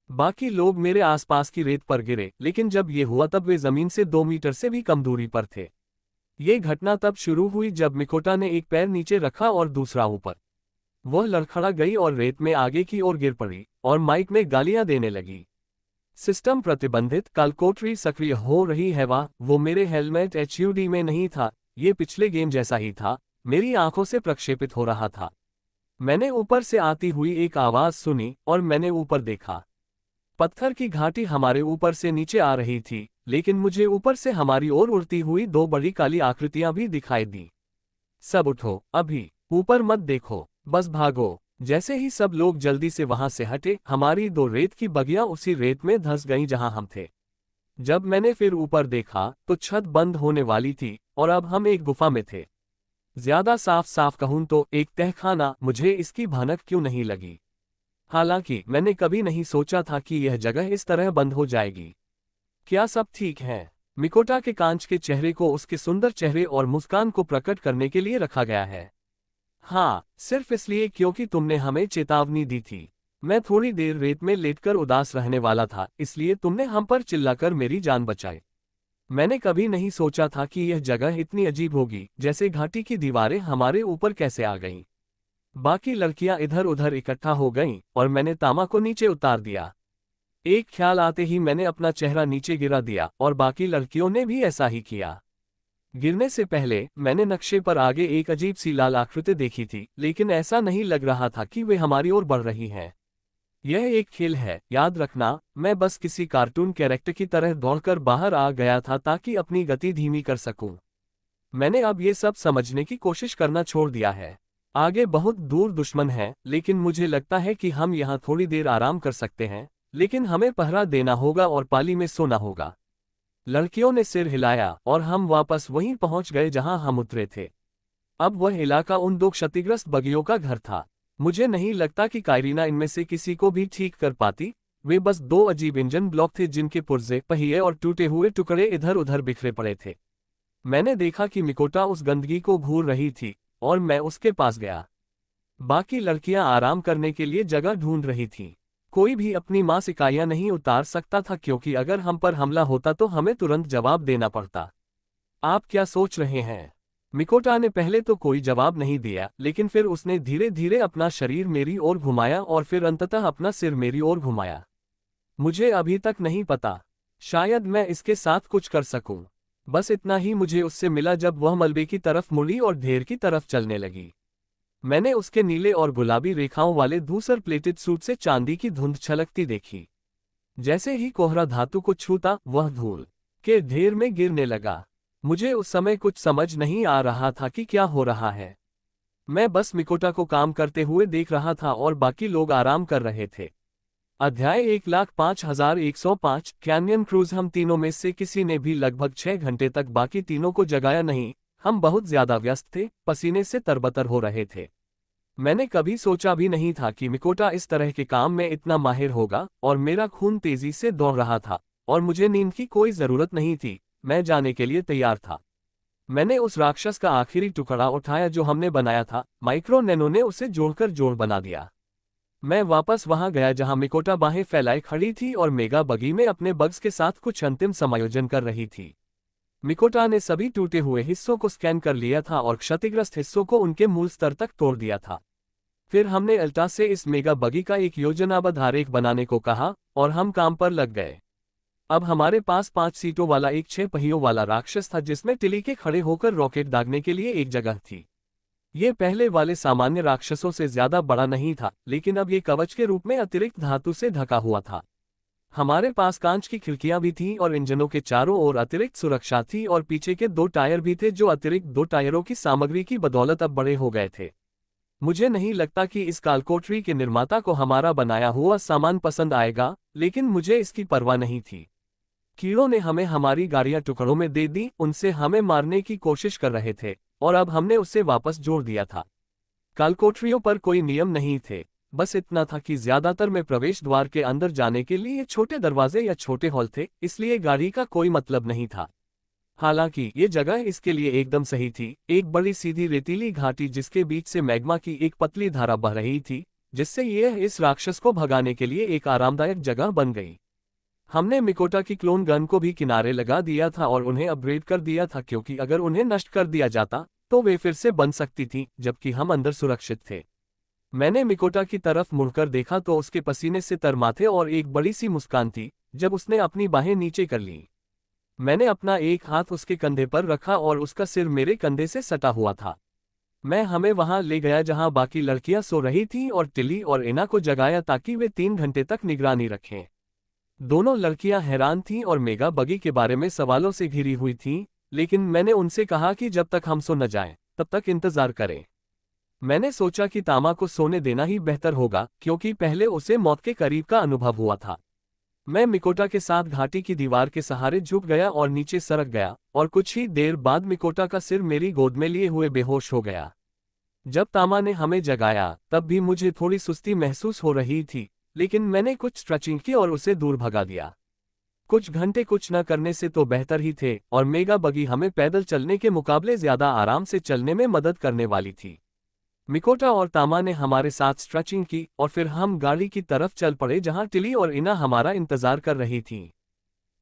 बाकी लोग मेरे आसपास की रेत पर गिरे, लेकिन जब ये हुआ तब वे जमीन से 2 मीटर से भी कम दूरी पर थे। ये घटना तब शुरू हुई जब मिकोटा ने एक पैर नीचे रखा और दूसरा ऊपर। वह लड़खड़ा गई और रेत में आगे की ओर गिर पड़ी और माइक में गालियां देने लगी। सिस्टम प्रतिबंधित, कालकोटरी सक्रिय हो रही है। वाह, वो मेरे हेलमेट एचयूडी में नहीं था, ये पिछले गेम जैसा ही था, मेरी आंखों से प्रक्षेपित हो रहा था। मैंने ऊपर से आती हुई एक आवाज सुनी और मैंने ऊपर देखा। पत्थर की घाटी हमारे ऊपर से नीचे आ रही थी, लेकिन मुझे ऊपर से हमारी ओर उड़ती हुई 2 बड़ी काली आकृतियां भी दिखाई दी। सब उठो, अभी ऊपर मत देखो, बस भागो। जैसे ही सब लोग जल्दी से वहां से हटे, हमारी 2 रेत की बगियां उसी रेत में धंस गईं जहां हम थे। जब मैंने फिर ऊपर देखा तो छत बंद होने वाली थी और अब हम एक गुफा में थे। ज्यादा साफ साफ कहूं तो एक तहखाना। मुझे इसकी भनक क्यों नहीं लगी? हालांकि मैंने कभी नहीं सोचा था कि यह जगह इस तरह बंद हो जाएगी। क्या सब ठीक है? मिकोटा के कांच के चेहरे को उसके सुंदर चेहरे और मुस्कान को प्रकट करने के लिए रखा गया है। हाँ, सिर्फ इसलिए क्योंकि तुमने हमें चेतावनी दी थी। मैं थोड़ी देर रेत में लेटकर उदास रहने वाला था, इसलिए तुमने हम पर चिल्लाकर मेरी जान बचाई। मैंने कभी नहीं सोचा था कि यह जगह इतनी अजीब होगी, जैसे घाटी की दीवारें हमारे ऊपर कैसे आ गईं। बाकी लड़कियां इधर उधर इकट्ठा हो गईं और मैंने तामा को नीचे उतार दिया। एक ख्याल आते ही मैंने अपना चेहरा नीचे गिरा दिया और बाकी लड़कियों ने भी ऐसा ही किया। गिरने से पहले मैंने नक्शे पर आगे एक अजीब सी लाल आकृति देखी थी, लेकिन ऐसा नहीं लग रहा था कि वे हमारी ओर बढ़ रही हैं। यह एक खेल है, याद रखना। मैं बस किसी कार्टून कैरेक्टर की तरह दौड़कर बाहर आ गया था ताकि अपनी गति धीमी कर सकूं। मैंने अब ये सब समझने की कोशिश करना छोड़ दिया है। आगे बहुत दूर दुश्मन है, लेकिन मुझे लगता है कि हम यहाँ थोड़ी देर आराम कर सकते हैं, लेकिन हमें पहरा देना होगा और पाली में सोना होगा। लड़कियों ने सिर हिलाया और हम वापस वहीं पहुंच गए जहां हम उतरे थे। अब वह इलाका उन 2 क्षतिग्रस्त बगियों का घर था। मुझे नहीं लगता कि काइरीना इनमें से किसी को भी ठीक कर पाती। वे बस दो अजीब इंजन ब्लॉक थे जिनके पुर्जे, पहिए और टूटे हुए टुकड़े इधर उधर बिखरे पड़े थे। मैंने देखा कि मिकोटा उस गंदगी को घूर रही थी और मैं उसके पास गया। बाकी लड़कियां आराम करने के लिए जगह ढूंढ रही थीं। कोई भी अपनी मांस इकाइयां नहीं उतार सकता था क्योंकि अगर हम पर हमला होता तो हमें तुरंत जवाब देना पड़ता। आप क्या सोच रहे हैं? मिकोटा ने पहले तो कोई जवाब नहीं दिया, लेकिन फिर उसने धीरे धीरे अपना शरीर मेरी ओर घुमाया और फिर अंततः अपना सिर मेरी ओर घुमाया। मुझे अभी तक नहीं पता, शायद मैं इसके साथ कुछ कर सकूं। बस इतना ही मुझे उससे मिला जब वह मलबे की तरफ मुड़ी और ढेर की तरफ चलने लगी। मैंने उसके नीले और गुलाबी रेखाओं वाले धूसर प्लेटेड सूट से चांदी की धुंध छलकती देखी। जैसे ही कोहरा धातु को छूता, वह धूल के ढेर में गिरने लगा। मुझे उस समय कुछ समझ नहीं आ रहा था कि क्या हो रहा है। मैं बस मिकोटा को काम करते हुए देख रहा था और बाकी लोग आराम कर रहे थे। अध्याय 1,05,105 कैन्यन क्रूज। हम तीनों में से किसी ने भी लगभग 6 घंटे तक बाकी तीनों को जगाया नहीं। हम बहुत ज्यादा व्यस्त थे, पसीने से तरबतर हो रहे थे। मैंने कभी सोचा भी नहीं था कि मिकोटा इस तरह के काम में इतना माहिर होगा, और मेरा खून तेजी से दौड़ रहा था और मुझे नींद की कोई जरूरत नहीं थी। मैं जाने के लिए तैयार था। मैंने उस राक्षस का आखिरी टुकड़ा उठाया जो हमने बनाया था। माइक्रो नैनो ने उसे जोड़कर जोड़ बना दिया। मैं वापस वहां गया जहां मिकोटा बाहें फैलाए खड़ी थी और मेगा बगी में अपने बग्स के साथ कुछ अंतिम समायोजन कर रही थी। मिकोटा ने सभी टूटे हुए हिस्सों को स्कैन कर लिया था और क्षतिग्रस्त हिस्सों को उनके मूल स्तर तक तोड़ दिया था। फिर हमने अल्टा से इस मेगा बगी का एक योजनाबद्ध आरेख बनाने को कहा और हम काम पर लग गए। अब हमारे पास 5 सीटों वाला एक 6 पहियों वाला राक्षस था जिसमें टिली के खड़े होकर रॉकेट दागने के लिए एक जगह थी। ये पहले वाले सामान्य राक्षसों से ज्यादा बड़ा नहीं था, लेकिन अब ये कवच के रूप में अतिरिक्त धातु से ढका हुआ था। हमारे पास कांच की खिड़कियां भी थीं और इंजनों के चारों ओर अतिरिक्त सुरक्षा थी और पीछे के 2 टायर भी थे जो अतिरिक्त 2 टायरों की सामग्री की बदौलत अब बड़े हो गए थे। मुझे नहीं लगता कि इस कालकोठरी के निर्माता को हमारा बनाया हुआ सामान पसंद आएगा, लेकिन मुझे इसकी परवाह नहीं थी। कीड़ों ने हमें हमारी गाड़ियां टुकड़ों में दे दी, उनसे हमें मारने की कोशिश कर रहे थे और अब हमने उसे वापस जोड़ दिया था। कालकोठरियों पर कोई नियम नहीं थे, बस इतना था कि ज्यादातर में प्रवेश द्वार के अंदर जाने के लिए छोटे दरवाजे या छोटे हॉल थे, इसलिए गाड़ी का कोई मतलब नहीं था। हालांकि ये जगह इसके लिए एकदम सही थी। एक बड़ी सीधी रेतीली घाटी जिसके बीच से मैग्मा की एक पतली धारा बह रही थी, जिससे यह इस राक्षस को भगाने के लिए एक आरामदायक जगह बन गई। हमने मिकोटा की क्लोन गन को भी किनारे लगा दिया था और उन्हें अपग्रेड कर दिया था क्योंकि अगर उन्हें नष्ट कर दिया जाता तो वे फिर से बन सकती थीं, जबकि हम अंदर सुरक्षित थे। मैंने मिकोटा की तरफ मुड़कर देखा तो उसके पसीने से तर माथे और एक बड़ी सी मुस्कान थी जब उसने अपनी बाहें नीचे कर लीं। मैंने अपना एक हाथ उसके कंधे पर रखा और उसका सिर मेरे कंधे से सटा हुआ था। मैं हमें वहां ले गया जहां बाकी लड़कियां सो रही थीं और टिली और इना को जगाया ताकि वे 3 घंटे तक निगरानी रखें। दोनों लड़कियां हैरान थीं और मेगा बगी के बारे में सवालों से घिरी हुई थीं, लेकिन मैंने उनसे कहा कि जब तक हम सो न जाएं, तब तक इंतजार करें। मैंने सोचा कि तामा को सोने देना ही बेहतर होगा क्योंकि पहले उसे मौत के करीब का अनुभव हुआ था। मैं मिकोटा के साथ घाटी की दीवार के सहारे झुक गया और नीचे सरक गया और कुछ ही देर बाद मिकोटा का सिर मेरी गोद में लिए हुए बेहोश हो गया। जब तामा ने हमें जगाया तब भी मुझे थोड़ी सुस्ती महसूस हो रही थी, लेकिन मैंने कुछ स्ट्रेचिंग की और उसे दूर भगा दिया। कुछ घंटे कुछ न करने से तो बेहतर ही थे और मेगा बगी हमें पैदल चलने के मुकाबले ज्यादा आराम से चलने में मदद करने वाली थी। मिकोटा और तामा ने हमारे साथ स्ट्रेचिंग की और फिर हम गाड़ी की तरफ चल पड़े जहां टिली और इना हमारा इंतजार कर रही थीं।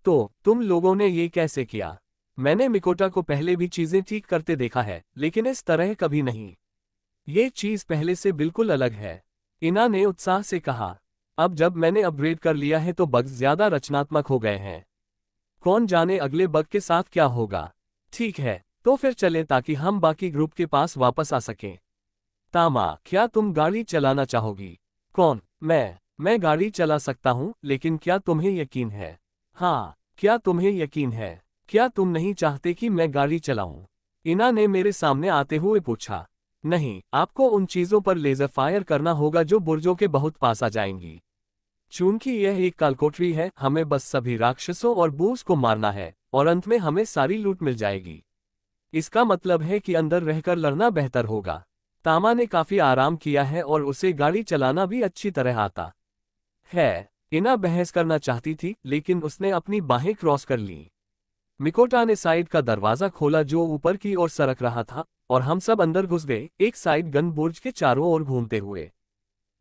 तो तुम लोगों ने ये कैसे किया? मैंने मिकोटा को पहले भी चीजें ठीक करते देखा है, लेकिन इस तरह कभी नहीं। ये चीज पहले से बिल्कुल अलग है, इना ने उत्साह से कहा। अब जब मैंने अपग्रेड कर लिया है तो बग्स ज्यादा रचनात्मक हो गए हैं। कौन जाने अगले बग के साथ क्या होगा। ठीक है, तो फिर चलें ताकि हम बाकी ग्रुप के पास वापस आ सकें। तामा, क्या तुम गाड़ी चलाना चाहोगी? कौन? मैं गाड़ी चला सकता हूं, लेकिन क्या तुम्हें यकीन है? हाँ, क्या तुम्हें यकीन है? क्या तुम नहीं चाहते कि मैं गाड़ी चलाऊं? इना ने मेरे सामने आते हुए पूछा। नहीं, आपको उन चीजों पर लेजर फायर करना होगा जो बुर्जों के बहुत पास आ जाएंगी। चूंकि यह एक कालकोठरी है, हमें बस सभी राक्षसों और बूस को मारना है और अंत में हमें सारी लूट मिल जाएगी। इसका मतलब है कि अंदर रहकर लड़ना बेहतर होगा। तामा ने काफी आराम किया है और उसे गाड़ी चलाना भी अच्छी तरह आता है। इना बहस करना चाहती थी, लेकिन उसने अपनी बाहें क्रॉस कर ली। मिकोटा ने साइड का दरवाजा खोला जो ऊपर की ओर सरक रहा था, और हम सब अंदर घुस गए, एक साइड गन बुर्ज के चारों ओर घूमते हुए।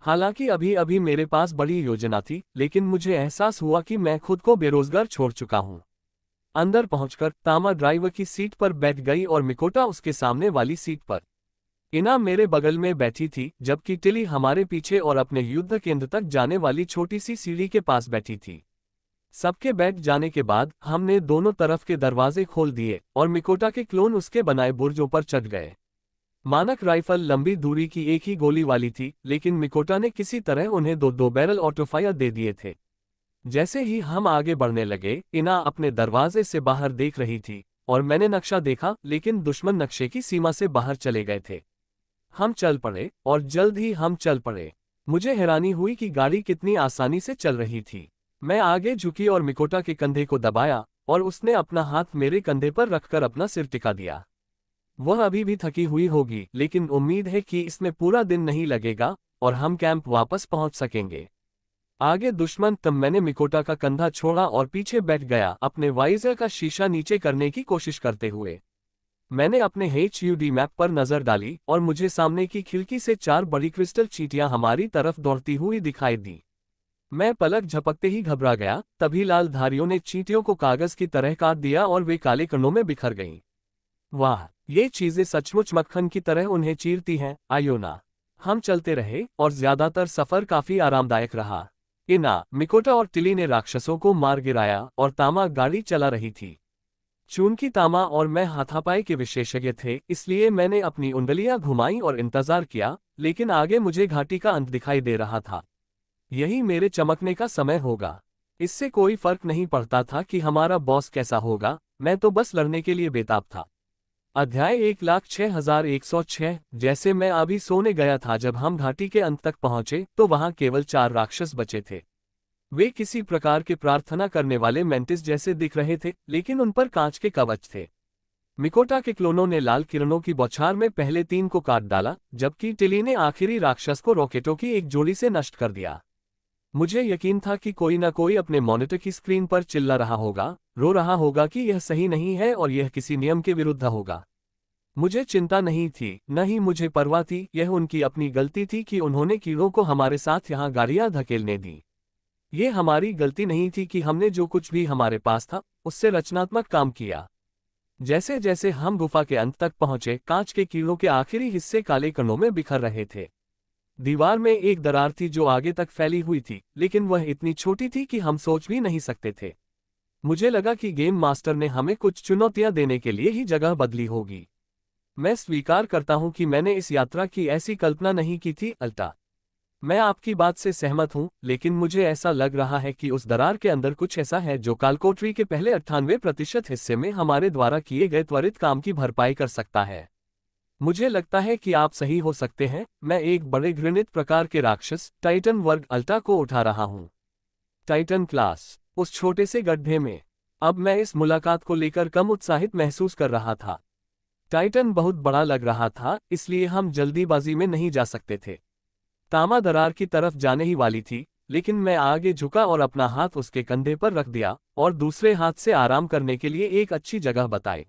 हालांकि अभी अभी मेरे पास बड़ी योजना थी, लेकिन मुझे एहसास हुआ कि मैं खुद को बेरोजगार छोड़ चुका हूं। अंदर पहुंचकर तामा ड्राइवर की सीट पर बैठ गई और मिकोटा उसके सामने वाली सीट पर। इना मेरे बगल में बैठी थी, जबकि टिली हमारे पीछे और अपने युद्ध केंद्र तक जाने वाली छोटी सी सीढ़ी के पास बैठी थी। सबके बैठ जाने के बाद हमने दोनों तरफ के दरवाजे खोल दिए और मिकोटा के क्लोन उसके बनाए बुर्जों पर चढ़ गए। मानक राइफल लंबी दूरी की एक ही गोली वाली थी, लेकिन मिकोटा ने किसी तरह उन्हें दो दो बैरल ऑटोफायर दे दिए थे। जैसे ही हम आगे बढ़ने लगे, इना अपने दरवाजे से बाहर देख रही थी, और मैंने नक्शा देखा, लेकिन दुश्मन नक्शे की सीमा से बाहर चले गए थे। हम चल पड़े, और जल्द ही हम चल पड़े। मुझे हैरानी हुई कि गाड़ी कितनी आसानी से चल रही थी। मैं आगे झुकी और मिकोटा के कंधे को दबाया, और उसने अपना हाथ मेरे कंधे पर रखकर अपना सिर टिका दिया। वह अभी भी थकी हुई होगी, लेकिन उम्मीद है कि इसमें पूरा दिन नहीं लगेगा और हम कैंप वापस पहुंच सकेंगे। आगे दुश्मन। तब मैंने मिकोटा का कंधा छोड़ा और पीछे बैठ गया, अपने वाइजर का शीशा नीचे करने की कोशिश करते हुए। मैंने अपने HUD मैप पर नजर डाली और मुझे सामने की खिड़की से 4 बड़ी क्रिस्टल चींटियां हमारी तरफ दौड़ती हुई दिखाई दी। मैं पलक झपकते ही घबरा गया, तभी लाल धारियों ने चींटियों को कागज की तरह काट दिया और वे काले कणों में बिखर गईं। वाह, ये चीजें सचमुच मक्खन की तरह उन्हें चीरती हैं, आयोना। हम चलते रहे और ज्यादातर सफर काफी आरामदायक रहा। इना, मिकोटा और टिली ने राक्षसों को मार गिराया और तामा गाड़ी चला रही थी। चूंकि तामा और मैं हाथापाई के विशेषज्ञ थे, इसलिए मैंने अपनी उंगलियां घुमाई और इंतजार किया, लेकिन आगे मुझे घाटी का अंत दिखाई दे रहा था। यही मेरे चमकने का समय होगा। इससे कोई फर्क नहीं पड़ता था कि हमारा बॉस कैसा होगा, मैं तो बस लड़ने के लिए बेताब था। अध्याय 1,06,106। जैसे मैं अभी सोने गया था जब हम घाटी के अंत तक पहुंचे, तो वहां केवल 4 राक्षस बचे थे। वे किसी प्रकार के प्रार्थना करने वाले मेंटिस जैसे दिख रहे थे, लेकिन उन पर कांच के कवच थे। मिकोटा के क्लोनों ने लाल किरणों की बौछार में पहले 3 को काट डाला, जबकि टिली ने आखिरी राक्षस को रॉकेटों की एक जोड़ी से नष्ट कर दिया। मुझे यकीन था कि कोई न कोई अपने मॉनिटर की स्क्रीन पर चिल्ला रहा होगा, रो रहा होगा कि यह सही नहीं है और यह किसी नियम के विरुद्ध होगा। मुझे चिंता नहीं थी, न ही मुझे परवाह थी। यह उनकी अपनी गलती थी कि उन्होंने कीड़ों को हमारे साथ यहाँ गाड़ियां धकेलने दी। ये हमारी गलती नहीं थी कि हमने जो कुछ भी हमारे पास था, उससे रचनात्मक काम किया। जैसे जैसे हम गुफा के अंत तक पहुंचे, कांच के कीड़ों के आखिरी हिस्से काले कणों में बिखर रहे थे। दीवार में एक दरार थी जो आगे तक फैली हुई थी, लेकिन वह इतनी छोटी थी कि हम सोच भी नहीं सकते थे। मुझे लगा कि गेम मास्टर ने हमें कुछ चुनौतियां देने के लिए ही जगह बदली होगी। मैं स्वीकार करता हूं कि मैंने इस यात्रा की ऐसी कल्पना नहीं की थी, अल्टा। मैं आपकी बात से सहमत हूं, लेकिन मुझे ऐसा लग रहा है कि उस दरार के अंदर कुछ ऐसा है जो कालकोटरी के पहले 98% हिस्से में हमारे द्वारा किए गए त्वरित काम की भरपाई कर सकता है। मुझे लगता है कि आप सही हो सकते हैं। मैं एक बड़े घृणित प्रकार के राक्षस, टाइटन वर्ग अल्टा को उठा रहा हूं। टाइटन क्लास, उस छोटे से गड्ढे में। अब मैं इस मुलाकात को लेकर कम उत्साहित महसूस कर रहा था। टाइटन बहुत बड़ा लग रहा था, इसलिए हम जल्दीबाजी में नहीं जा सकते थे। तामा दरार की तरफ जाने ही वाली थी, लेकिन मैं आगे झुका और अपना हाथ उसके कंधे पर रख दिया और दूसरे हाथ से आराम करने के लिए एक अच्छी जगह बताई।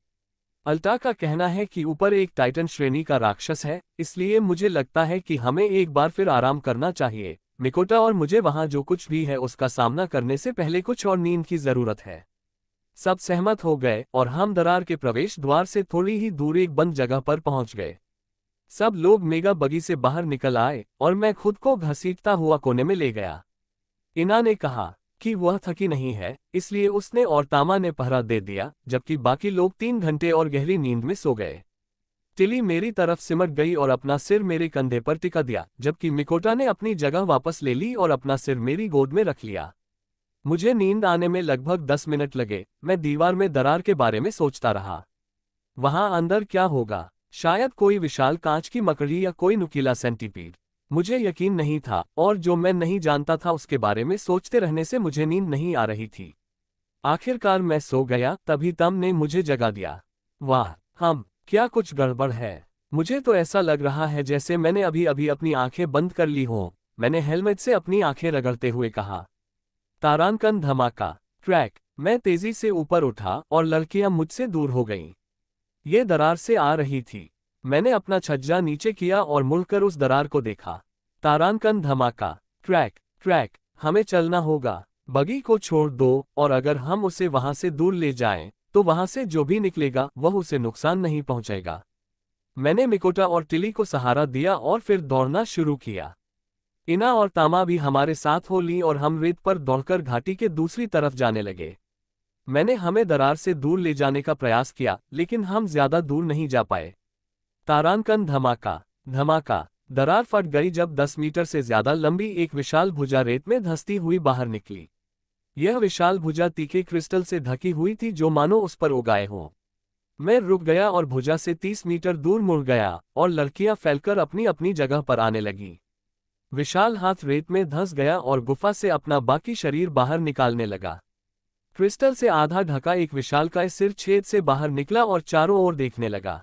अल्टा का कहना है कि ऊपर एक टाइटन श्रेणी का राक्षस है, इसलिए मुझे लगता है कि हमें एक बार फिर आराम करना चाहिए। मिकोटा और मुझे वहां जो कुछ भी है उसका सामना करने से पहले कुछ और नींद की जरूरत है। सब सहमत हो गए और हम दरार के प्रवेश द्वार से थोड़ी ही दूर एक बंद जगह पर पहुंच गए। सब लोग मेगा बगी से बाहर निकल आए और मैं खुद को घसीटता हुआ कोने में ले गया। इना ने कहा कि वह थकी नहीं है, इसलिए उसने और तामा ने पहरा दे दिया, जबकि बाकी लोग 3 घंटे और गहरी नींद में सो गए। टिली मेरी तरफ सिमट गई और अपना सिर मेरे कंधे पर टिका दिया, जबकि मिकोटा ने अपनी जगह वापस ले ली और अपना सिर मेरी गोद में रख लिया। मुझे नींद आने में लगभग 10 मिनट लगे। मैं दीवार में दरार के बारे में सोचता रहा। वहां अंदर क्या होगा? शायद कोई विशाल कांच की मकड़ी या कोई नुकीला सेंटीपीड। मुझे यकीन नहीं था, और जो मैं नहीं जानता था उसके बारे में सोचते रहने से मुझे नींद नहीं आ रही थी। आखिरकार मैं सो गया, तभी तम ने मुझे जगा दिया। वाह, क्या कुछ गड़बड़ है? मुझे तो ऐसा लग रहा है जैसे मैंने अभी अभी अपनी आंखें बंद कर ली हों, मैंने हेलमेट से अपनी आंखें रगड़ते हुए कहा। तारांकन धमाका। ट्रैक। मैं तेजी से ऊपर उठा और लड़कियां मुझसे दूर हो गईं। ये दरार से आ रही थी। मैंने अपना छज्जा नीचे किया और मुड़कर उस दरार को देखा। तारांकन धमाका। ट्रैक। ट्रैक। हमें चलना होगा। बगी को छोड़ दो और अगर हम उसे वहां से दूर ले जाएं, तो वहां से जो भी निकलेगा वह उसे नुकसान नहीं पहुंचाएगा। मैंने मिकोटा और टिली को सहारा दिया और फिर दौड़ना शुरू किया। इना और तामा भी हमारे साथ हो ली और हम रेत पर दौड़कर घाटी के दूसरी तरफ जाने लगे। मैंने हमें दरार से दूर ले जाने का प्रयास किया, लेकिन हम ज्यादा दूर नहीं जा पाए। तारांकन धमाका। धमाका। दरार फट गई जब 10 मीटर से ज्यादा लंबी एक विशाल भुजा रेत में धंसती हुई बाहर निकली। यह विशाल भुजा तीखे क्रिस्टल से ढकी हुई थी जो मानो उस पर उगाए हों। मैं रुक गया और भुजा से 30 मीटर दूर मुड़ गया और लड़कियां फैलकर अपनी अपनी जगह पर आने लगीं। विशाल हाथ रेत में धंस गया और गुफा से अपना बाकी शरीर बाहर निकालने लगा। क्रिस्टल से आधा ढका एक विशालकाय सिर छेद से बाहर निकला और चारों ओर देखने लगा।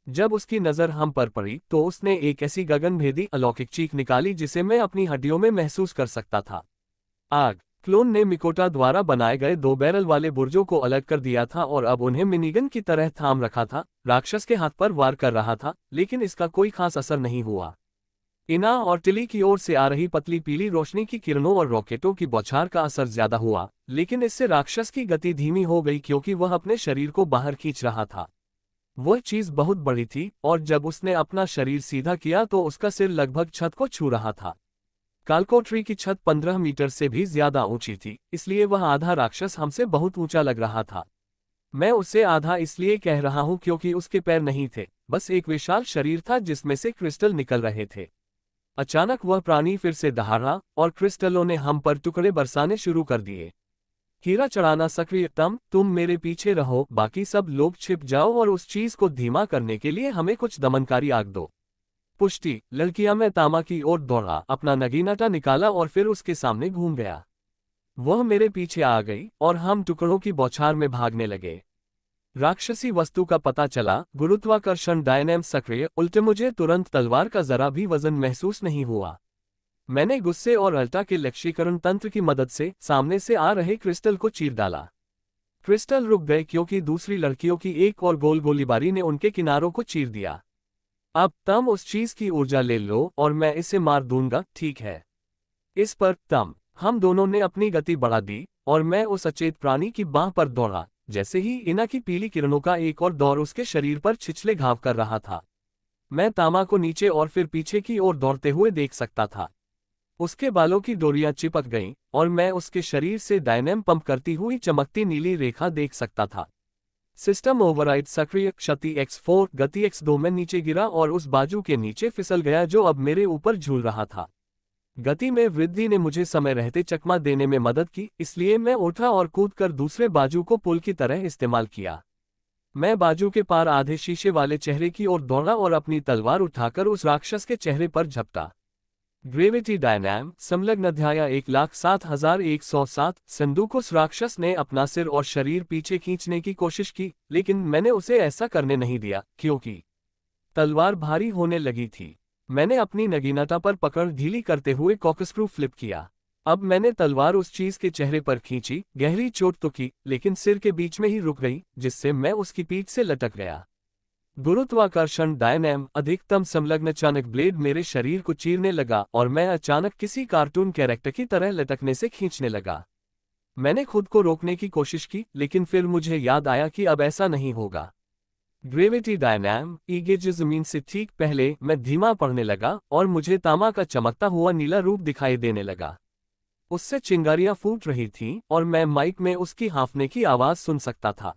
जब उसकी नजर हम पर पड़ी तो उसने एक ऐसी गगनभेदी अलौकिक चीख निकाली जिसे मैं अपनी हड्डियों में महसूस कर सकता था। आग। क्लोन ने मिकोटा द्वारा बनाए गए 2 बैरल वाले बुर्जों को अलग कर दिया था और अब उन्हें मिनीगन की तरह थाम रखा था। राक्षस के हाथ पर वार कर रहा था, लेकिन इसका कोई खास असर नहीं हुआ। इना और टिली की ओर से आ रही पतली पीली रोशनी की किरणों और रॉकेटों की बौछार का असर ज्यादा हुआ, लेकिन इससे राक्षस की गति धीमी हो गई क्योंकि वह अपने शरीर को बाहर खींच रहा था। वह चीज बहुत बड़ी थी और जब उसने अपना शरीर सीधा किया तो उसका सिर लगभग छत को छू रहा था। कालकोट्री की छत 15 मीटर से भी ज्यादा ऊंची थी, इसलिए वह आधा राक्षस हमसे बहुत ऊंचा लग रहा था। मैं उसे आधा इसलिए कह रहा हूं क्योंकि उसके पैर नहीं थे, बस एक विशाल शरीर था जिसमें से क्रिस्टल निकल रहे थे। अचानक वह प्राणी फिर से दहाड़ा और क्रिस्टलों ने हम पर टुकड़े बरसाने शुरू कर दिए। हीरा चढ़ाना सक्रिय। तुम मेरे पीछे रहो, बाकी सब लोग छिप जाओ और उस चीज को धीमा करने के लिए हमें कुछ दमनकारी आग दो। पुष्टि। लड़कियां। मैं तामा की ओर दौड़ा, अपना नगीनाटा निकाला और फिर उसके सामने घूम गया। वह मेरे पीछे आ गई और हम टुकड़ों की बौछार में भागने लगे। राक्षसी वस्तु का पता चला। गुरुत्वाकर्षण डायनेम सक्रिय। उल्टे मुझे तुरंत तलवार का जरा भी वजन महसूस नहीं हुआ। मैंने गुस्से और अल्टा के लक्ष्यीकरण तंत्र की मदद से सामने से आ रहे क्रिस्टल को चीर डाला। क्रिस्टल रुक गए क्योंकि दूसरी लड़कियों की एक और गोल गोलीबारी ने उनके किनारों को चीर दिया। अब तुम उस चीज की ऊर्जा ले लो और मैं इसे मार दूंगा, ठीक है? इस पर हम दोनों ने अपनी गति बढ़ा दी और मैं उस अचेत प्राणी की बाह पर दौड़ा। जैसे ही इना की पीली किरणों का एक और दौर उसके शरीर पर छिछले घाव कर रहा था, मैं तामा को नीचे और फिर पीछे की ओर दौड़ते हुए देख सकता था। उसके बालों की डोरियां चिपक गईं और मैं उसके शरीर से डायनेम पंप करती हुई चमकती नीली रेखा देख सकता था। सिस्टम ओवरराइड सक्रिय। क्षति x4, गति x2। में नीचे गिरा और उस बाजू के नीचे फिसल गया जो अब मेरे ऊपर झूल रहा था। गति में वृद्धि ने मुझे समय रहते चकमा देने में मदद की, इसलिए मैं उठा और कूदकर दूसरे बाजू को पुल की तरह इस्तेमाल किया। मैं बाजू के पार आधे शीशे वाले चेहरे की ओर दौड़ा और अपनी तलवार उठाकर उस राक्षस के चेहरे पर झपटा। ग्रेविटी डायनाम संलग्न। अध्याय 1,07,107। संदूक। उस राक्षस ने अपना सिर और शरीर पीछे खींचने की कोशिश की, लेकिन मैंने उसे ऐसा करने नहीं दिया क्योंकि तलवार भारी होने लगी थी। मैंने अपनी नगीनता पर पकड़ ढीली करते हुए कॉर्कस्क्रू फ्लिप किया। अब मैंने तलवार उस चीज के चेहरे पर खींची। गहरी चोट तो की, लेकिन सिर के बीच में ही रुक गई, जिससे मैं उसकी पीठ से लटक गया। गुरुत्वाकर्षण डायनेम अधिकतम संलग्न। अचानक ब्लेड मेरे शरीर को चीरने लगा और मैं अचानक किसी कार्टून कैरेक्टर की तरह लटकने से खींचने लगा। मैंने खुद को रोकने की कोशिश की, लेकिन फिर मुझे याद आया कि अब ऐसा नहीं होगा। ग्रेविटी डायनाम ईगेज। जमीन से ठीक पहले मैं धीमा पड़ने लगा और मुझे तामा का चमकता हुआ नीला रूप दिखाई देने लगा। उससे चिंगारियां फूट रही थीं और मैं माइक में उसकी हांफने की आवाज सुन सकता था।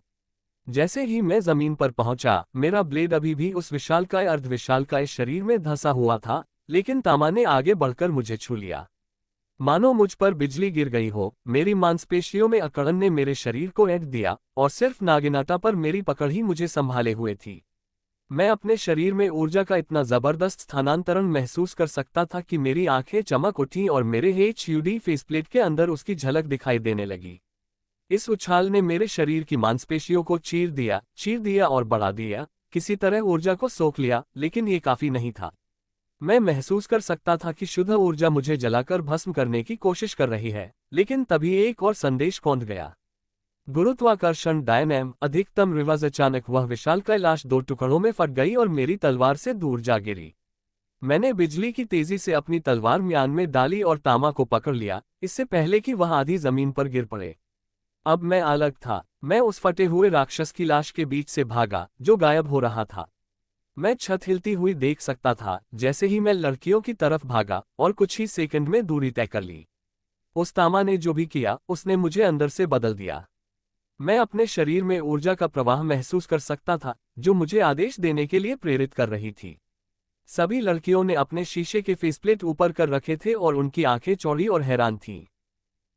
जैसे ही मैं जमीन पर पहुंचा, मेरा ब्लेड अभी भी उस विशालकाय अर्धविशालकाय शरीर में धंसा हुआ था, लेकिन तामा ने आगे बढ़कर मुझे छू लिया। मानो मुझ पर बिजली गिर गई हो। मेरी मांसपेशियों में अकड़न ने मेरे शरीर को ऐंठ दिया और सिर्फ नागिनाटा पर मेरी पकड़ ही मुझे संभाले हुए थी। मैं अपने शरीर में ऊर्जा का इतना जबरदस्त स्थानांतरण महसूस कर सकता था कि मेरी आंखें चमक उठीं और मेरे HUD फेसप्लेट के अंदर उसकी झलक दिखाई देने लगी। इस उछाल ने मेरे शरीर की मांसपेशियों को चीर दिया और बढ़ा दिया, किसी तरह ऊर्जा को सोख लिया, लेकिन ये काफी नहीं था। मैं महसूस कर सकता था कि शुद्ध ऊर्जा मुझे जलाकर भस्म करने की कोशिश कर रही है, लेकिन तभी एक और संदेश पहुंच गया। गुरुत्वाकर्षण डायनेम अधिकतम रिवाज। अचानक वह विशाल कैलाश दो टुकड़ों में फट गई और मेरी तलवार से दूर जा गिरी। मैंने बिजली की तेजी से अपनी तलवार म्यान में डाली और तामा को पकड़ लिया, इससे पहले कि वह आधी जमीन पर गिर पड़े। अब मैं अलग था। मैं उस फटे हुए राक्षस की लाश के बीच से भागा, जो गायब हो रहा था। मैं छत हिलती हुई देख सकता था। जैसे ही मैं लड़कियों की तरफ भागा और कुछ ही सेकंड में दूरी तय कर ली। उस तामा ने जो भी किया, उसने मुझे अंदर से बदल दिया। मैं अपने शरीर में ऊर्जा का प्रवाह महसूस कर सकता था, जो मुझे आदेश देने के लिए प्रेरित कर रही थी। सभी लड़कियों ने अपने शीशे के फेसप्लेट ऊपर कर रखे थे और उनकी आंखें चौड़ी और हैरान थीं।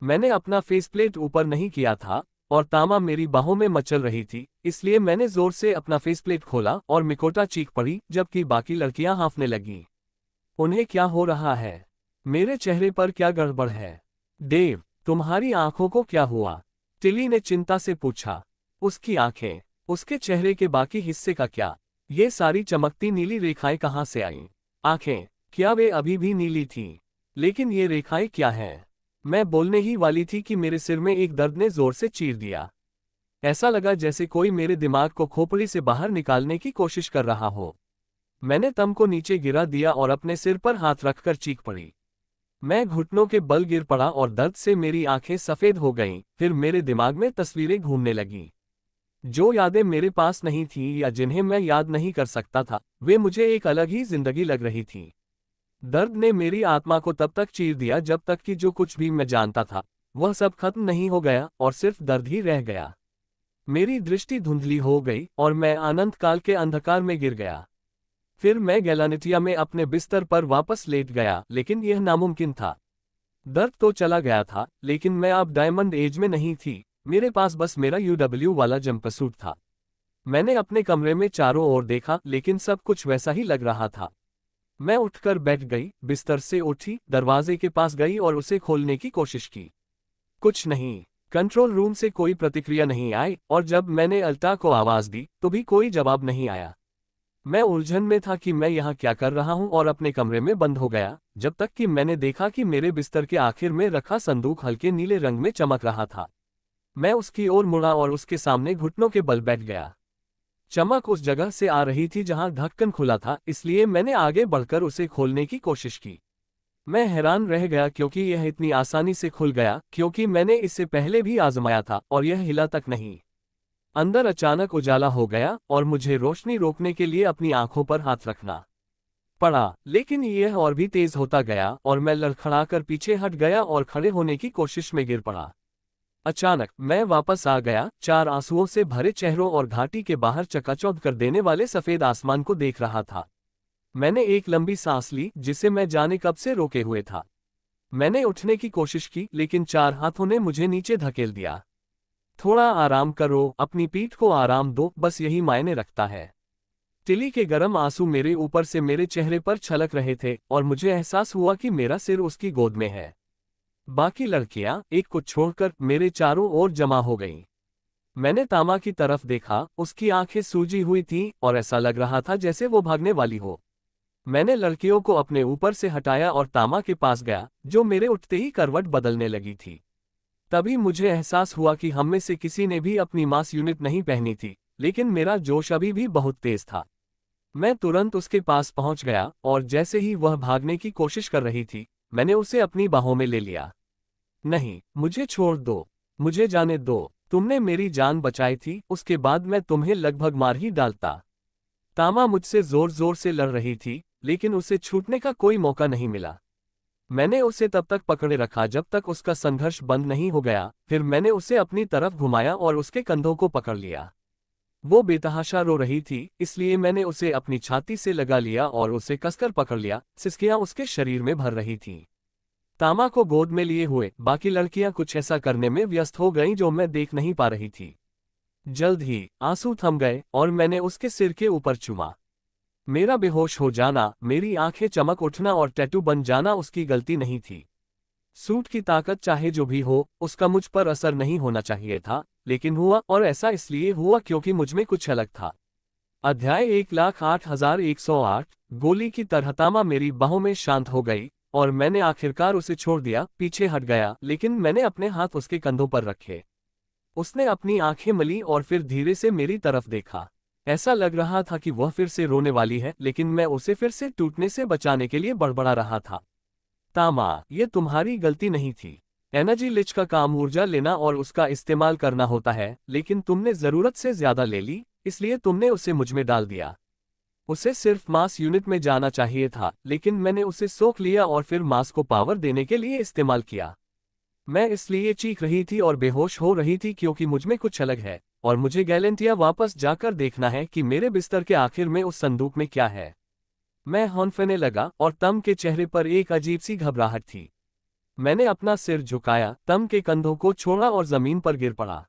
मैंने अपना फेसप्लेट ऊपर नहीं किया था और तामा मेरी बाहों में मचल रही थी, इसलिए मैंने जोर से अपना फेसप्लेट खोला और मिकोटा चीख पड़ी, जबकि बाकी लड़कियां हांफने लगीं। उन्हें क्या हो रहा है? मेरे चेहरे पर क्या गड़बड़ है? डेव, तुम्हारी आंखों को क्या हुआ? टिली ने चिंता से पूछा। उसकी आंखें, उसके चेहरे के बाकी हिस्से का क्या? ये सारी चमकती नीली रेखाएं कहाँ से आईं? आंखें, क्या वे अभी भी नीली थीं? लेकिन ये रेखाएं क्या हैं? मैं बोलने ही वाली थी कि मेरे सिर में एक दर्द ने जोर से चीर दिया। ऐसा लगा जैसे कोई मेरे दिमाग को खोपड़ी से बाहर निकालने की कोशिश कर रहा हो। मैंने तम को नीचे गिरा दिया और अपने सिर पर हाथ रखकर चीख पड़ी। मैं घुटनों के बल गिर पड़ा और दर्द से मेरी आंखें सफेद हो गईं। फिर मेरे दिमाग में तस्वीरें घूमने लगीं। जो यादें मेरे पास नहीं थीं या जिन्हें मैं याद नहीं कर सकता था, वे मुझे एक अलग ही जिंदगी लग रही थीं। दर्द ने मेरी आत्मा को तब तक चीर दिया जब तक कि जो कुछ भी मैं जानता था, वह सब खत्म नहीं हो गया और सिर्फ दर्द ही रह गया। मेरी दृष्टि धुंधली हो गई और मैं अनंत काल के अंधकार में गिर गया। फिर मैं गैलानेटिया में अपने बिस्तर पर वापस लेट गया, लेकिन यह नामुमकिन था। दर्द तो चला गया था, लेकिन मैं अब डायमंड एज में नहीं थी। मेरे पास बस मेरा यूडब्ल्यू वाला जंपसूट था। मैंने अपने कमरे में चारों ओर देखा, लेकिन सब कुछ वैसा ही लग रहा था। मैं उठकर बैठ गई, बिस्तर से उठी, दरवाजे के पास गई और उसे खोलने की कोशिश की। कुछ नहीं। कंट्रोल रूम से कोई प्रतिक्रिया नहीं आई और जब मैंने अल्टा को आवाज दी तो भी कोई जवाब नहीं आया। मैं उलझन में था कि मैं यहाँ क्या कर रहा हूँ और अपने कमरे में बंद हो गया, जब तक कि मैंने देखा कि मेरे बिस्तर के आखिर में रखा संदूक हल्के नीले रंग में चमक रहा था। मैं उसकी ओर मुड़ा और उसके सामने घुटनों के बल बैठ गया। चमक उस जगह से आ रही थी जहां ढक्कन खुला था, इसलिए मैंने आगे बढ़कर उसे खोलने की कोशिश की। मैं हैरान रह गया क्योंकि यह इतनी आसानी से खुल गया, क्योंकि मैंने इससे पहले भी आजमाया था और यह हिला तक नहीं। अंदर अचानक उजाला हो गया और मुझे रोशनी रोकने के लिए अपनी आंखों पर हाथ रखना पड़ा, लेकिन यह और भी तेज होता गया और मैं लड़खड़ाकर पीछे हट गया और खड़े होने की कोशिश में गिर पड़ा। अचानक मैं वापस आ गया, चार आंसुओं से भरे चेहरों और घाटी के बाहर चकाचौंध कर देने वाले सफेद आसमान को देख रहा था। मैंने एक लंबी सांस ली, जिसे मैं जाने कब से रोके हुए था। मैंने उठने की कोशिश की, लेकिन चार हाथों ने मुझे नीचे धकेल दिया। थोड़ा आराम करो, अपनी पीठ को आराम दो, बस यही मायने रखता है। टिली के गर्म आंसू मेरे ऊपर से मेरे चेहरे पर छलक रहे थे और मुझे एहसास हुआ कि मेरा सिर उसकी गोद में है। बाकी लड़कियां, एक को छोड़कर, मेरे चारों ओर जमा हो गईं। मैंने तामा की तरफ देखा, उसकी आंखें सूजी हुई थीं और ऐसा लग रहा था जैसे वो भागने वाली हो। मैंने लड़कियों को अपने ऊपर से हटाया और तामा के पास गया, जो मेरे उठते ही करवट बदलने लगी थी। तभी मुझे एहसास हुआ कि हम में से किसी ने भी अपनी मास यूनिट नहीं पहनी थी, लेकिन मेरा जोश अभी भी बहुत तेज था। मैं तुरंत उसके पास पहुंच गया और जैसे ही वह भागने की कोशिश कर रही थी, मैंने उसे अपनी बाहों में ले लिया। नहीं, मुझे छोड़ दो, मुझे जाने दो। तुमने मेरी जान बचाई थी, उसके बाद मैं तुम्हें लगभग मार ही डालता। तामा मुझसे जोर जोर से लड़ रही थी, लेकिन उसे छूटने का कोई मौका नहीं मिला। मैंने उसे तब तक पकड़े रखा जब तक उसका संघर्ष बंद नहीं हो गया। फिर मैंने उसे अपनी तरफ घुमाया और उसके कंधों को पकड़ लिया। वो बेतहाशा रो रही थी, इसलिए मैंने उसे अपनी छाती से लगा लिया और उसे कसकर पकड़ लिया। सिसकियां उसके शरीर में भर रही थीं। तामा को गोद में लिए हुए बाकी लड़कियां कुछ ऐसा करने में व्यस्त हो गईं जो मैं देख नहीं पा रही थी। जल्द ही आंसू थम गए और मैंने उसके सिर के ऊपर चूमा। मेरा बेहोश हो जाना, मेरी आंखें चमक उठना और टैटू बन जाना उसकी गलती नहीं थी। सूट की ताकत चाहे जो भी हो, उसका मुझ पर असर नहीं होना चाहिए था, लेकिन हुआ, और ऐसा इसलिए हुआ क्योंकि मुझ में कुछ अलग था। अध्याय 1,08,108। गोली की तरह तामा मेरी बाहों में शांत हो गई और मैंने आखिरकार उसे छोड़ दिया, पीछे हट गया, लेकिन मैंने अपने हाथ उसके कंधों पर रखे। उसने अपनी आंखें मली और फिर धीरे से मेरी तरफ देखा। ऐसा लग रहा था कि वह फिर से रोने वाली है, लेकिन मैं उसे फिर से टूटने से बचाने के लिए बड़बड़ा रहा था। तामा, ये तुम्हारी गलती नहीं थी। एनर्जी लिच का काम ऊर्जा लेना और उसका इस्तेमाल करना होता है, लेकिन तुमने जरूरत से ज्यादा ले ली, इसलिए तुमने उसे मुझमें डाल दिया। उसे सिर्फ मास यूनिट में जाना चाहिए था, लेकिन मैंने उसे सोख लिया और फिर मास को पावर देने के लिए इस्तेमाल किया। मैं इसलिए चीख रही थी और बेहोश हो रही थी क्योंकि मुझमें कुछ अलग है, और मुझे गैलेंटिया वापस जाकर देखना है कि मेरे बिस्तर के आखिर में उस संदूक में क्या है। मैं हौंफने लगा और तम के चेहरे पर एक अजीब सी घबराहट थी। मैंने अपना सिर झुकाया, तम के कंधों को छोड़ा और जमीन पर गिर पड़ा।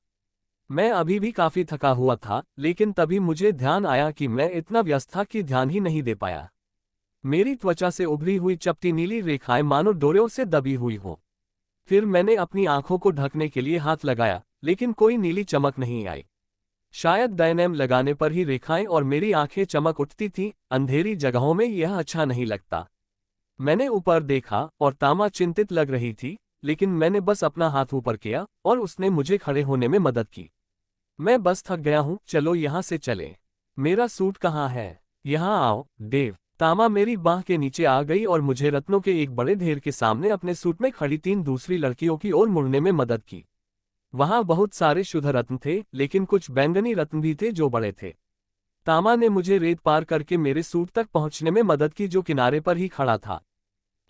मैं अभी भी काफी थका हुआ था, लेकिन तभी मुझे ध्यान आया कि मैं इतना व्यस्त था कि ध्यान ही नहीं दे पाया। मेरी त्वचा से उभरी हुई चपटी नीली रेखाएं मानो डोरियों से दबी हुई हो। फिर मैंने अपनी आंखों को ढकने के लिए हाथ लगाया, लेकिन कोई नीली चमक नहीं आई। शायद डायनेम लगाने पर ही रेखाएं और मेरी आंखें चमक उठती थीं। अंधेरी जगहों में यह अच्छा नहीं लगता। मैंने ऊपर देखा और तामा चिंतित लग रही थी, लेकिन मैंने बस अपना हाथ ऊपर किया और उसने मुझे खड़े होने में मदद की। मैं बस थक गया हूं, चलो यहां से चले। मेरा सूट कहाँ है? यहां आओ, डेव। तामा मेरी बाह के नीचे आ गई और मुझे रत्नों के एक बड़े ढेर के सामने अपने सूट में खड़ी 3 दूसरी लड़कियों की ओर मुड़ने में मदद की। वहां बहुत सारे शुद्ध रत्न थे, लेकिन कुछ बैंगनी रत्न भी थे जो बड़े थे। तामा ने मुझे रेत पार करके मेरे सूट तक पहुंचने में मदद की, जो किनारे पर ही खड़ा था।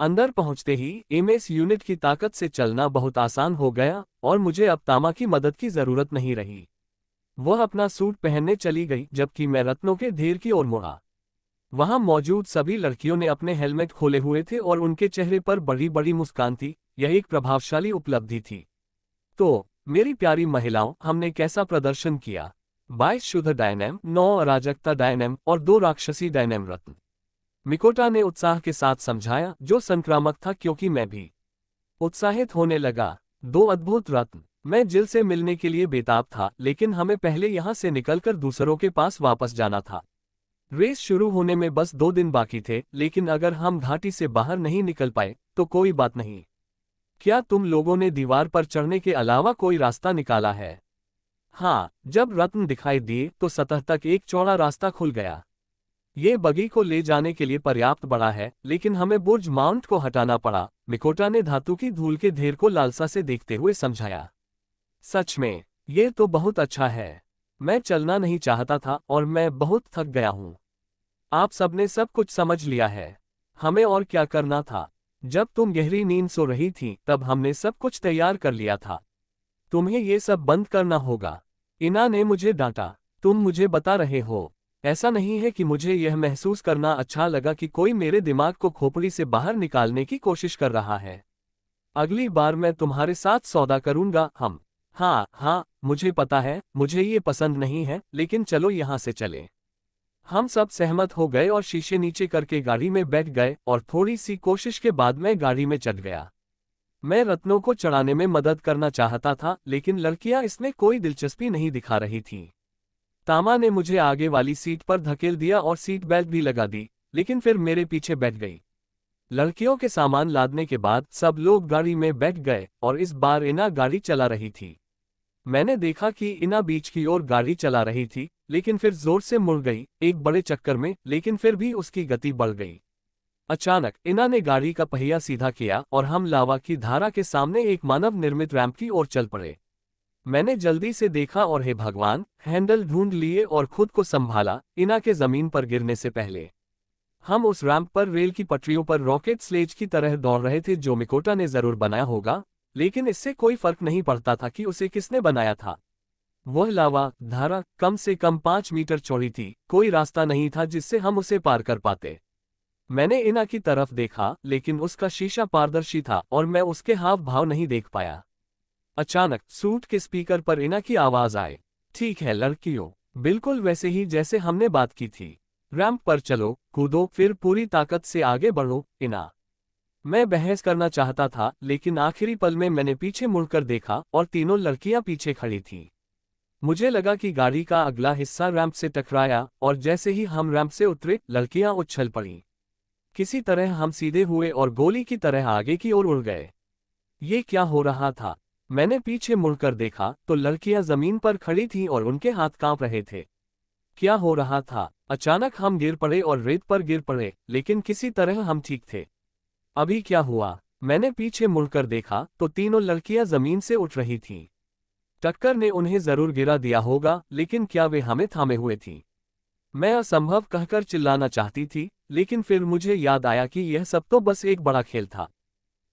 अंदर पहुंचते ही एमएस यूनिट की ताकत से चलना बहुत आसान हो गया और मुझे अब तामा की मदद की जरूरत नहीं रही। वह अपना सूट पहनने चली गई, जबकि मैं रत्नों के ढेर की ओर मुड़ा। वहां मौजूद सभी लड़कियों ने अपने हेलमेट खोले हुए थे और उनके चेहरे पर बड़ी बड़ी मुस्कान थी। यह एक प्रभावशाली उपलब्धि थी। तो मेरी प्यारी महिलाओं, हमने कैसा प्रदर्शन किया? 22 शुद्ध डायनेम, 9 अराजकता डायनेम और 2 राक्षसी डायनेम रत्न, मिकोटा ने उत्साह के साथ समझाया, जो संक्रामक था क्योंकि मैं भी उत्साहित होने लगा। 2 अद्भुत रत्न। मैं जिल से मिलने के लिए बेताब था, लेकिन हमें पहले यहां से निकलकर दूसरों के पास वापस जाना था। रेस शुरू होने में बस 2 दिन बाकी थे, लेकिन अगर हम घाटी से बाहर नहीं निकल पाए तो कोई बात नहीं। क्या तुम लोगों ने दीवार पर चढ़ने के अलावा कोई रास्ता निकाला है? हाँ, जब रत्न दिखाई दिए तो सतह तक एक चौड़ा रास्ता खुल गया। ये बगी को ले जाने के लिए पर्याप्त बड़ा है, लेकिन हमें बुर्ज माउंट को हटाना पड़ा, मिकोटा ने धातु की धूल के ढेर को लालसा से देखते हुए समझाया। सच में, ये तो बहुत अच्छा है। मैं चलना नहीं चाहता था और मैं बहुत थक गया हूं। आप सबने सब कुछ समझ लिया है। हमें और क्या करना था? जब तुम गहरी नींद सो रही थी तब हमने सब कुछ तैयार कर लिया था। तुम्हें ये सब बंद करना होगा। इना ने मुझे डांटा। तुम मुझे बता रहे हो? ऐसा नहीं है कि मुझे यह महसूस करना अच्छा लगा कि कोई मेरे दिमाग को खोपड़ी से बाहर निकालने की कोशिश कर रहा है। अगली बार मैं तुम्हारे साथ सौदा करूंगा। हम हाँ, मुझे पता है, मुझे ये पसंद नहीं है, लेकिन चलो यहाँ से चले। हम सब सहमत हो गए और शीशे नीचे करके गाड़ी में बैठ गए और थोड़ी सी कोशिश के बाद मैं गाड़ी में चढ़ गया। मैं रत्नों को चढ़ाने में मदद करना चाहता था, लेकिन लड़कियां इसमें कोई दिलचस्पी नहीं दिखा रही थीं। तामा ने मुझे आगे वाली सीट पर धकेल दिया और सीट बेल्ट भी लगा दी, लेकिन फिर मेरे पीछे बैठ गई। लड़कियों के सामान लादने के बाद सब लोग गाड़ी में बैठ गए और इस बार इना गाड़ी चला रही थी। मैंने देखा कि इना बीच की ओर गाड़ी चला रही थी, लेकिन फिर जोर से मुड़ गई, एक बड़े चक्कर में, लेकिन फिर भी उसकी गति बढ़ गई। अचानक इना ने गाड़ी का पहिया सीधा किया और हम लावा की धारा के सामने एक मानव निर्मित रैंप की ओर चल पड़े। मैंने जल्दी से देखा और हे भगवान, हैंडल ढूंढ लिए और खुद को संभाला, इना के जमीन पर गिरने से पहले। हम उस रैंप पर रेल की पटरियों पर रॉकेट स्लेज की तरह दौड़ रहे थे, जो मिकोटा ने जरूर बनाया होगा, लेकिन इससे कोई फर्क नहीं पड़ता था कि उसे किसने बनाया था। वह लावा धारा कम से कम 5 मीटर चौड़ी थी, कोई रास्ता नहीं था जिससे हम उसे पार कर पाते। मैंने इना की तरफ देखा, लेकिन उसका शीशा पारदर्शी था और मैं उसके हाव भाव नहीं देख पाया। अचानक सूट के स्पीकर पर इना की आवाज आई। ठीक है लड़कियों, बिल्कुल वैसे ही जैसे हमने बात की थी। रैंप पर चलो, कूदो, फिर पूरी ताकत से आगे बढ़ो, इना। मैं बहस करना चाहता था, लेकिन आखिरी पल में मैंने पीछे मुड़कर देखा और तीनों लड़कियां पीछे खड़ी थीं। मुझे लगा कि गाड़ी का अगला हिस्सा रैंप से टकराया और जैसे ही हम रैंप से उतरे लड़कियां उछल पड़ीं। किसी तरह हम सीधे हुए और गोली की तरह आगे की ओर उड़ गए। ये क्या हो रहा था? मैंने पीछे मुड़कर देखा तो लड़कियां जमीन पर खड़ी थीं और उनके हाथ कांप रहे थे। क्या हो रहा था? अचानक हम गिर पड़े और रेत पर गिर पड़े, लेकिन किसी तरह हम ठीक थे। अभी क्या हुआ? मैंने पीछे मुड़कर देखा तो तीनों लड़कियां जमीन से उठ रही थीं। टक्कर ने उन्हें जरूर गिरा दिया होगा, लेकिन क्या वे हमें थामे हुए थीं? मैं असंभव कहकर चिल्लाना चाहती थी, लेकिन फिर मुझे याद आया कि यह सब तो बस एक बड़ा खेल था।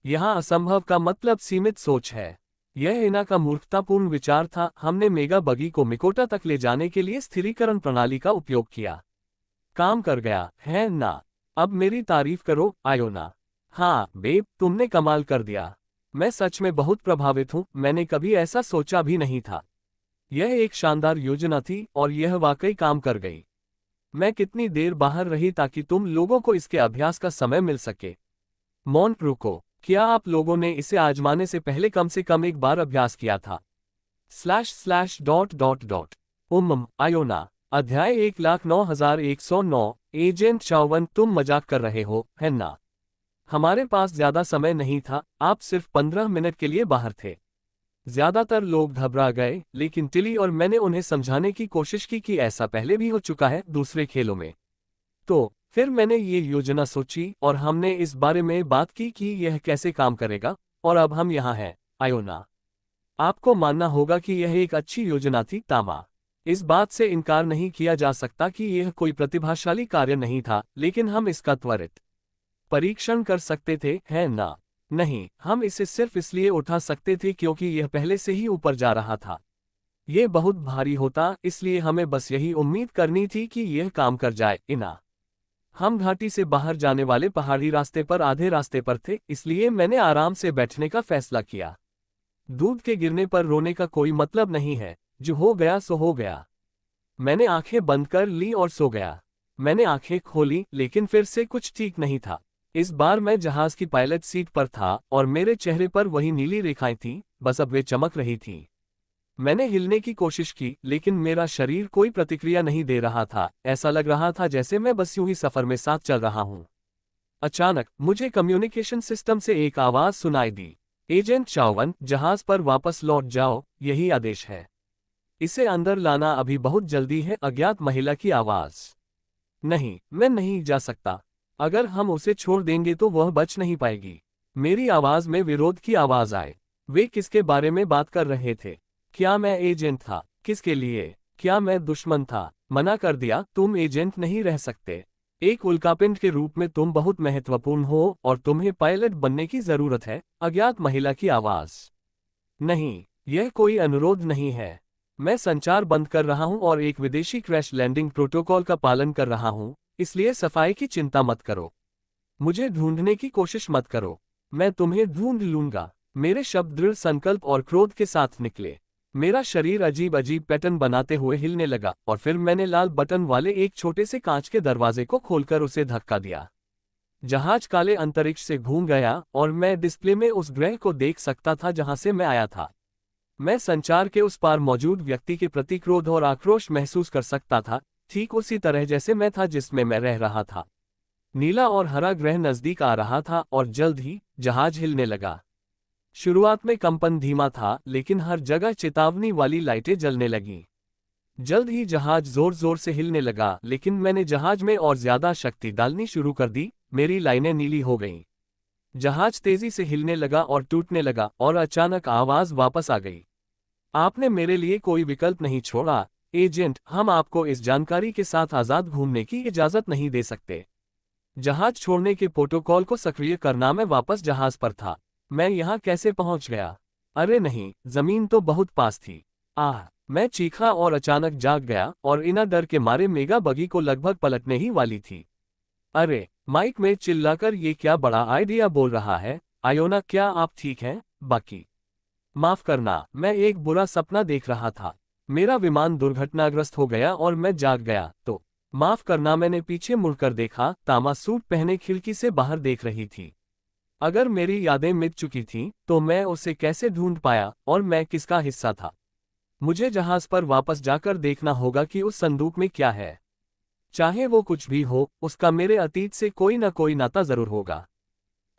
यहाँ असंभव का मतलब सीमित सोच है। यह इना का मूर्खतापूर्ण विचार था। हमने मेगा बगी को मिकोटा तक ले जाने के लिए स्थिरीकरण प्रणाली का उपयोग किया। काम कर गया, है ना? अब मेरी तारीफ करो, आयोना। हाँ बेब, तुमने कमाल कर दिया। मैं सच में बहुत प्रभावित हूँ, मैंने कभी ऐसा सोचा भी नहीं था। यह एक शानदार योजना थी और यह वाकई काम कर गई। मैं कितनी देर बाहर रही ताकि तुम लोगों को इसके अभ्यास का समय मिल सके? मौन रुको, क्या आप लोगों ने इसे आजमाने से पहले कम से कम एक बार अभ्यास किया था? // आयोना। अध्याय 1,09,109। एजेंट चावन, तुम मजाक कर रहे हो, है ना? हमारे पास ज्यादा समय नहीं था, आप सिर्फ 15 मिनट के लिए बाहर थे। ज्यादातर लोग घबरा गए, लेकिन टिली और मैंने उन्हें समझाने की कोशिश की कि ऐसा पहले भी हो चुका है दूसरे खेलों में। तो फिर मैंने ये योजना सोची और हमने इस बारे में बात की कि यह कैसे काम करेगा, और अब हम यहाँ हैं, आयोना। आपको मानना होगा कि यह एक अच्छी योजना थी, तामा। इस बात से इनकार नहीं किया जा सकता कि यह कोई प्रतिभाशाली कार्य नहीं था, लेकिन हम इसका त्वरित परीक्षण कर सकते थे, है ना? नहीं, हम इसे सिर्फ इसलिए उठा सकते थे क्योंकि यह पहले से ही ऊपर जा रहा था। यह बहुत भारी होता, इसलिए हमें बस यही उम्मीद करनी थी कि यह काम कर जाए, इना। हम घाटी से बाहर जाने वाले पहाड़ी रास्ते पर आधे रास्ते पर थे, इसलिए मैंने आराम से बैठने का फैसला किया। दूध के गिरने पर रोने का कोई मतलब नहीं है, जो हो गया सो हो गया। मैंने आंखें बंद कर ली और सो गया। मैंने आंखें खोली, लेकिन फिर से कुछ ठीक नहीं था। इस बार मैं जहाज की पायलट सीट पर था और मेरे चेहरे पर वही नीली रेखाएं थीं, बस अब वे चमक रही थीं। मैंने हिलने की कोशिश की, लेकिन मेरा शरीर कोई प्रतिक्रिया नहीं दे रहा था। ऐसा लग रहा था जैसे मैं बस यूं ही सफर में साथ चल रहा हूं। अचानक मुझे कम्युनिकेशन सिस्टम से एक आवाज सुनाई दी। एजेंट चावन, जहाज पर वापस लौट जाओ, यही आदेश है। इसे अंदर लाना अभी बहुत जल्दी है। अज्ञात महिला की आवाज। नहीं, मैं नहीं जा सकता। अगर हम उसे छोड़ देंगे तो वह बच नहीं पाएगी। मेरी आवाज में विरोध की आवाज आए। वे किसके बारे में बात कर रहे थे? क्या मैं एजेंट था? किसके लिए? क्या मैं दुश्मन था? मना कर दिया, तुम एजेंट नहीं रह सकते। एक उल्कापिंड के रूप में तुम बहुत महत्वपूर्ण हो और तुम्हें पायलट बनने की जरूरत है। अज्ञात महिला की आवाज। नहीं, यह कोई अनुरोध नहीं है। मैं संचार बंद कर रहा हूं और एक विदेशी क्रैश लैंडिंग प्रोटोकॉल का पालन कर रहा हूं, इसलिए सफाई की चिंता मत करो। मुझे ढूंढने की कोशिश मत करो। मैं तुम्हें ढूंढ लूंगा। मेरे शब्द दृढ़ संकल्प और क्रोध के साथ निकले। मेरा शरीर अजीब अजीब पैटर्न बनाते हुए हिलने लगा और फिर मैंने लाल बटन वाले एक छोटे से कांच के दरवाजे को खोलकर उसे धक्का दिया। जहाज काले अंतरिक्ष से घूम गया और मैं डिस्प्ले में उस ग्रह को देख सकता था जहां से मैं आया था। मैं संचार के उस पार मौजूद व्यक्ति के प्रति क्रोध और आक्रोश महसूस कर सकता था, ठीक उसी तरह जैसे मैं था जिसमें मैं रह रहा था। नीला और हरा ग्रह नजदीक आ रहा था और जल्द ही जहाज हिलने लगा। शुरुआत में कंपन धीमा था, लेकिन हर जगह चेतावनी वाली लाइटें जलने लगीं। जल्द ही जहाज जोर जोर से हिलने लगा, लेकिन मैंने जहाज में और ज्यादा शक्ति डालनी शुरू कर दी। मेरी लाइनें नीली हो गईं। जहाज तेजी से हिलने लगा और टूटने लगा और अचानक आवाज वापस आ गई। आपने मेरे लिए कोई विकल्प नहीं छोड़ा, एजेंट। हम आपको इस जानकारी के साथ आजाद घूमने की इजाजत नहीं दे सकते। जहाज छोड़ने के प्रोटोकॉल को सक्रिय करना। मैं वापस जहाज पर था। मैं यहाँ कैसे पहुंच गया? अरे नहीं, जमीन तो बहुत पास थी। मैं चीखा और अचानक जाग गया और इना डर के मारे मेगा बगी को लगभग पलटने ही वाली थी। अरे, माइक में चिल्लाकर ये क्या बड़ा आइडिया बोल रहा है? आयोना, क्या आप ठीक हैं? बाकी माफ करना, मैं एक बुरा सपना देख रहा था। मेरा विमान दुर्घटनाग्रस्त हो गया और मैं जाग गया। तो माफ करना। मैंने पीछे मुड़कर देखा। तामा सूट पहने खिड़की से बाहर देख रही थी। अगर मेरी यादें मिट चुकी थीं, तो मैं उसे कैसे ढूंढ पाया और मैं किसका हिस्सा था? मुझे जहाज पर वापस जाकर देखना होगा कि उस संदूक में क्या है। चाहे वो कुछ भी हो, उसका मेरे अतीत से कोई न कोई नाता जरूर होगा।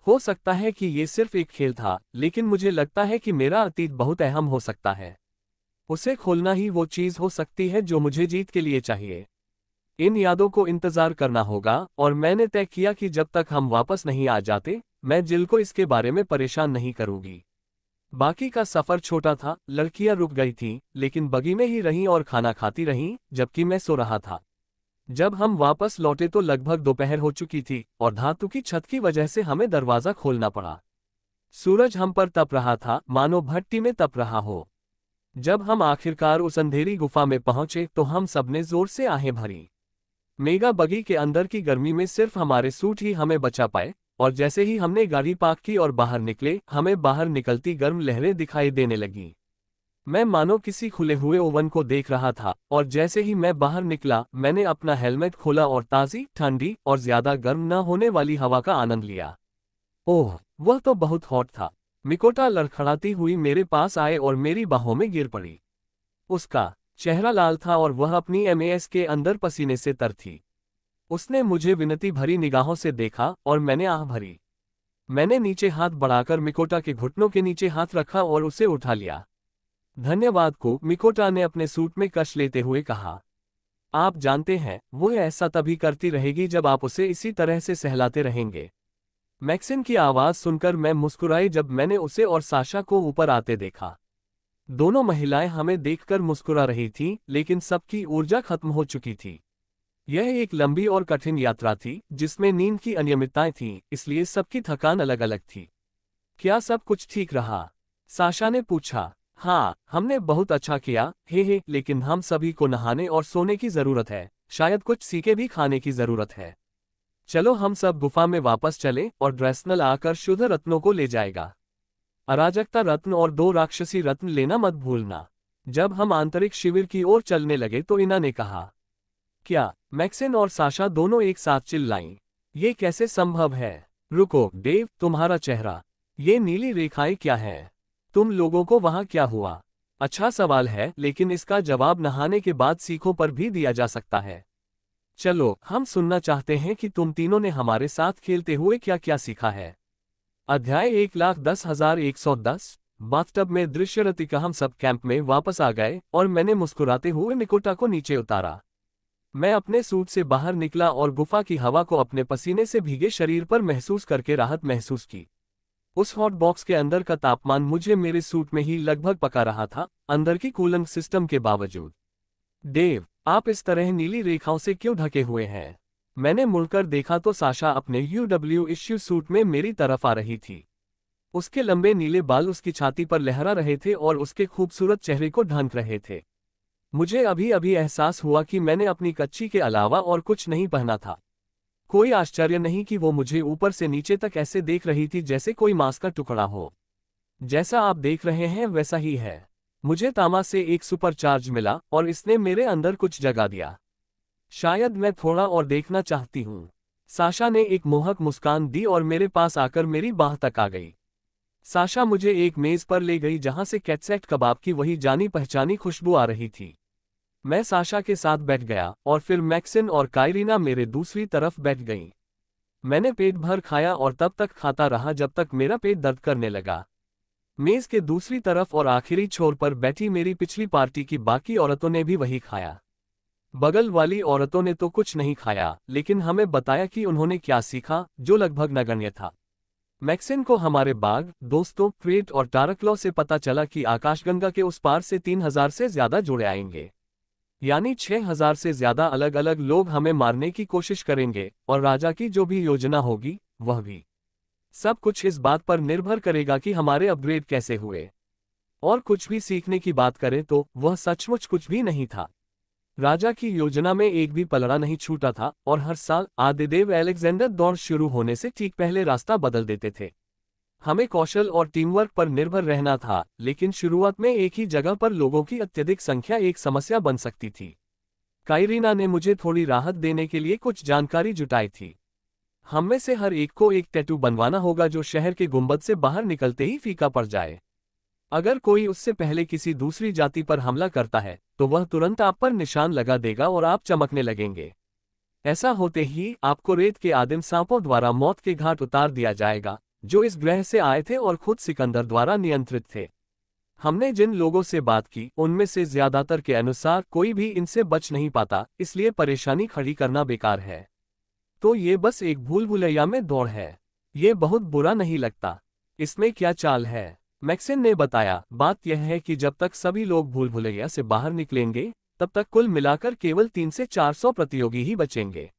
हो सकता है कि ये सिर्फ एक खेल था, लेकिन मुझे लगता है कि मेरा अतीत बहुत अहम हो सकता है। उसे खोलना ही वो चीज हो सकती है जो मुझे जीत के लिए चाहिए। इन यादों को इंतजार करना होगा, और मैंने तय किया कि जब तक हम वापस नहीं आ जाते, मैं जिल को इसके बारे में परेशान नहीं करूंगी। बाकी का सफर छोटा था, लड़कियां रुक गई थीं, लेकिन बगी में ही रहीं और खाना खाती रहीं, जबकि मैं सो रहा था। जब हम वापस लौटे तो लगभग दोपहर हो चुकी थी, और धातु की छत की वजह से हमें दरवाजा खोलना पड़ा। सूरज हम पर तप रहा था, मानो भट्टी में तप रहा हो। जब हम आखिरकार उस अंधेरी गुफा में पहुंचे तो हम सबने जोर से आहें भरी। मेगा बगी के अंदर की गर्मी में सिर्फ हमारे सूट ही हमें बचा पाए, और जैसे ही हमने गाड़ी पार्क की और बाहर निकले, हमें बाहर निकलती गर्म लहरें दिखाई देने लगीं। मैं मानो किसी खुले हुए ओवन को देख रहा था, और जैसे ही मैं बाहर निकला, मैंने अपना हेलमेट खोला और ताज़ी, ठंडी और ज्यादा गर्म न होने वाली हवा का आनंद लिया। ओह, वह तो बहुत हॉट था। मिकोटा लड़खड़ाती हुई मेरे पास आए और मेरी बाहों में गिर पड़ी। उसका चेहरा लाल था और वह अपनी एमएस के अंदर पसीने से तर थी। उसने मुझे विनती भरी निगाहों से देखा और मैंने आह भरी। मैंने नीचे हाथ बढ़ाकर मिकोटा के घुटनों के नीचे हाथ रखा और उसे उठा लिया। धन्यवाद को, मिकोटा ने अपने सूट में कश लेते हुए कहा। आप जानते हैं, वो ऐसा तभी करती रहेगी जब आप उसे इसी तरह से सहलाते रहेंगे। मैक्सिन की आवाज सुनकर मैं मुस्कुराई जब मैंने उसे और साशा को ऊपर आते देखा। दोनों महिलाएं हमें देखकर मुस्कुरा रही थीं, लेकिन सबकी ऊर्जा खत्म हो चुकी थी। यह एक लंबी और कठिन यात्रा थी, जिसमें नींद की अनियमितताएं थीं, इसलिए सबकी थकान अलग अलग थी। क्या सब कुछ ठीक रहा? साशा ने पूछा। हाँ, हमने बहुत अच्छा किया, हे, लेकिन हम सभी को नहाने और सोने की जरूरत है, शायद कुछ सीखे भी खाने की जरूरत है। चलो हम सब गुफा में वापस चलें, और ड्रेसनल आकर शुद्ध रत्नों को ले जाएगा। अराजकता रत्न और 2 राक्षसी रत्न लेना मत भूलना। जब हम आंतरिक शिविर की ओर चलने लगे तो इना ने कहा। क्या? मैक्सिन और साशा दोनों एक साथ चिल्लाईं। ये कैसे संभव है? रुको, डेव, तुम्हारा चेहरा। ये नीली रेखाएं क्या हैं? तुम लोगों को वहां क्या हुआ? अच्छा सवाल है, लेकिन इसका जवाब नहाने के बाद सीखों पर भी दिया जा सकता है। चलो, हम सुनना चाहते हैं कि तुम तीनों ने हमारे साथ खेलते हुए क्या क्या सीखा है। अध्याय 1,10,110। बाथटब में दृश्यरतिका। हम सब कैंप में वापस आ गए और मैंने मुस्कुराते हुए मिकोटा को नीचे उतारा। मैं अपने सूट से बाहर निकला और गुफा की हवा को अपने पसीने से भीगे शरीर पर महसूस करके राहत महसूस की। उस हॉट बॉक्स के अंदर का तापमान मुझे मेरे सूट में ही लगभग पका रहा था, अंदर की कूलिंग सिस्टम के बावजूद। डेव, आप इस तरह नीली रेखाओं से क्यों ढके हुए हैं? मैंने मुड़कर देखा तो साशा अपने यूडब्ल्यू इश्यू सूट में मेरी तरफ आ रही थी। उसके लंबे नीले बाल उसकी छाती पर लहरा रहे थे और उसके खूबसूरत चेहरे को ढांक रहे थे। मुझे अभी अभी एहसास हुआ कि मैंने अपनी कच्ची के अलावा और कुछ नहीं पहना था। कोई आश्चर्य नहीं कि वो मुझे ऊपर से नीचे तक ऐसे देख रही थी जैसे कोई मांस का टुकड़ा हो। जैसा आप देख रहे हैं वैसा ही है। मुझे तामा से एक सुपरचार्ज मिला और इसने मेरे अंदर कुछ जगा दिया। शायद मैं थोड़ा और देखना चाहती हूँ। साशा ने एक मोहक मुस्कान दी और मेरे पास आकर मेरी बाह तक आ गई। साशा मुझे एक मेज पर ले गई जहां से कैटसेट कबाब की वही जानी पहचानी खुशबू आ रही थी। मैं साशा के साथ बैठ गया और फिर मैक्सिन और काइरीना मेरे दूसरी तरफ बैठ गईं। मैंने पेट भर खाया और तब तक खाता रहा जब तक मेरा पेट दर्द करने लगा। मेज के दूसरी तरफ और आखिरी छोर पर बैठी मेरी पिछली पार्टी की बाकी औरतों ने भी वही खाया। बगल वाली औरतों ने तो कुछ नहीं खाया, लेकिन हमें बताया कि उन्होंने क्या सीखा, जो लगभग नगण्य था। मैक्सिन को हमारे बाग, दोस्तों, क्रेट और टारकलॉ से पता चला कि आकाशगंगा के उस पार से 3,000 से ज्यादा जोड़े आएंगे। यानी 6,000 से ज्यादा अलग अलग लोग हमें मारने की कोशिश करेंगे, और राजा की जो भी योजना होगी, वह भी। सब कुछ इस बात पर निर्भर करेगा कि हमारे अपग्रेड कैसे हुए। और कुछ भी सीखने की बात करें तो वह सचमुच कुछ भी नहीं था। राजा की योजना में एक भी पलड़ा नहीं छूटा था, और हर साल आदिदेव अलेक्जेंडर दौड़ शुरू होने से ठीक पहले रास्ता बदल देते थे। हमें कौशल और टीमवर्क पर निर्भर रहना था, लेकिन शुरुआत में एक ही जगह पर लोगों की अत्यधिक संख्या एक समस्या बन सकती थी। काइरीना ने मुझे थोड़ी राहत देने के लिए कुछ जानकारी जुटाई थी। हम में से हर एक को एक टैटू बनवाना होगा जो शहर के गुंबद से बाहर निकलते ही फीका पड़ जाए। अगर कोई उससे पहले किसी दूसरी जाति पर हमला करता है तो वह तुरंत आप पर निशान लगा देगा और आप चमकने लगेंगे। ऐसा होते ही आपको रेत के आदिम सांपों द्वारा मौत के घाट उतार दिया जाएगा, जो इस ग्रह से आए थे और खुद सिकंदर द्वारा नियंत्रित थे। हमने जिन लोगों से बात की उनमें से ज्यादातर के अनुसार कोई भी इनसे बच नहीं पाता, इसलिए परेशानी खड़ी करना बेकार है। तो ये बस एक भूल भुलैया में दौड़ है। ये बहुत बुरा नहीं लगता। इसमें क्या चाल है? मैक्सिन ने बताया, बात यह है कि जब तक सभी लोग भूल भुलैया से बाहर निकलेंगे तब तक कुल मिलाकर केवल 300 से 400 प्रतियोगी ही बचेंगे।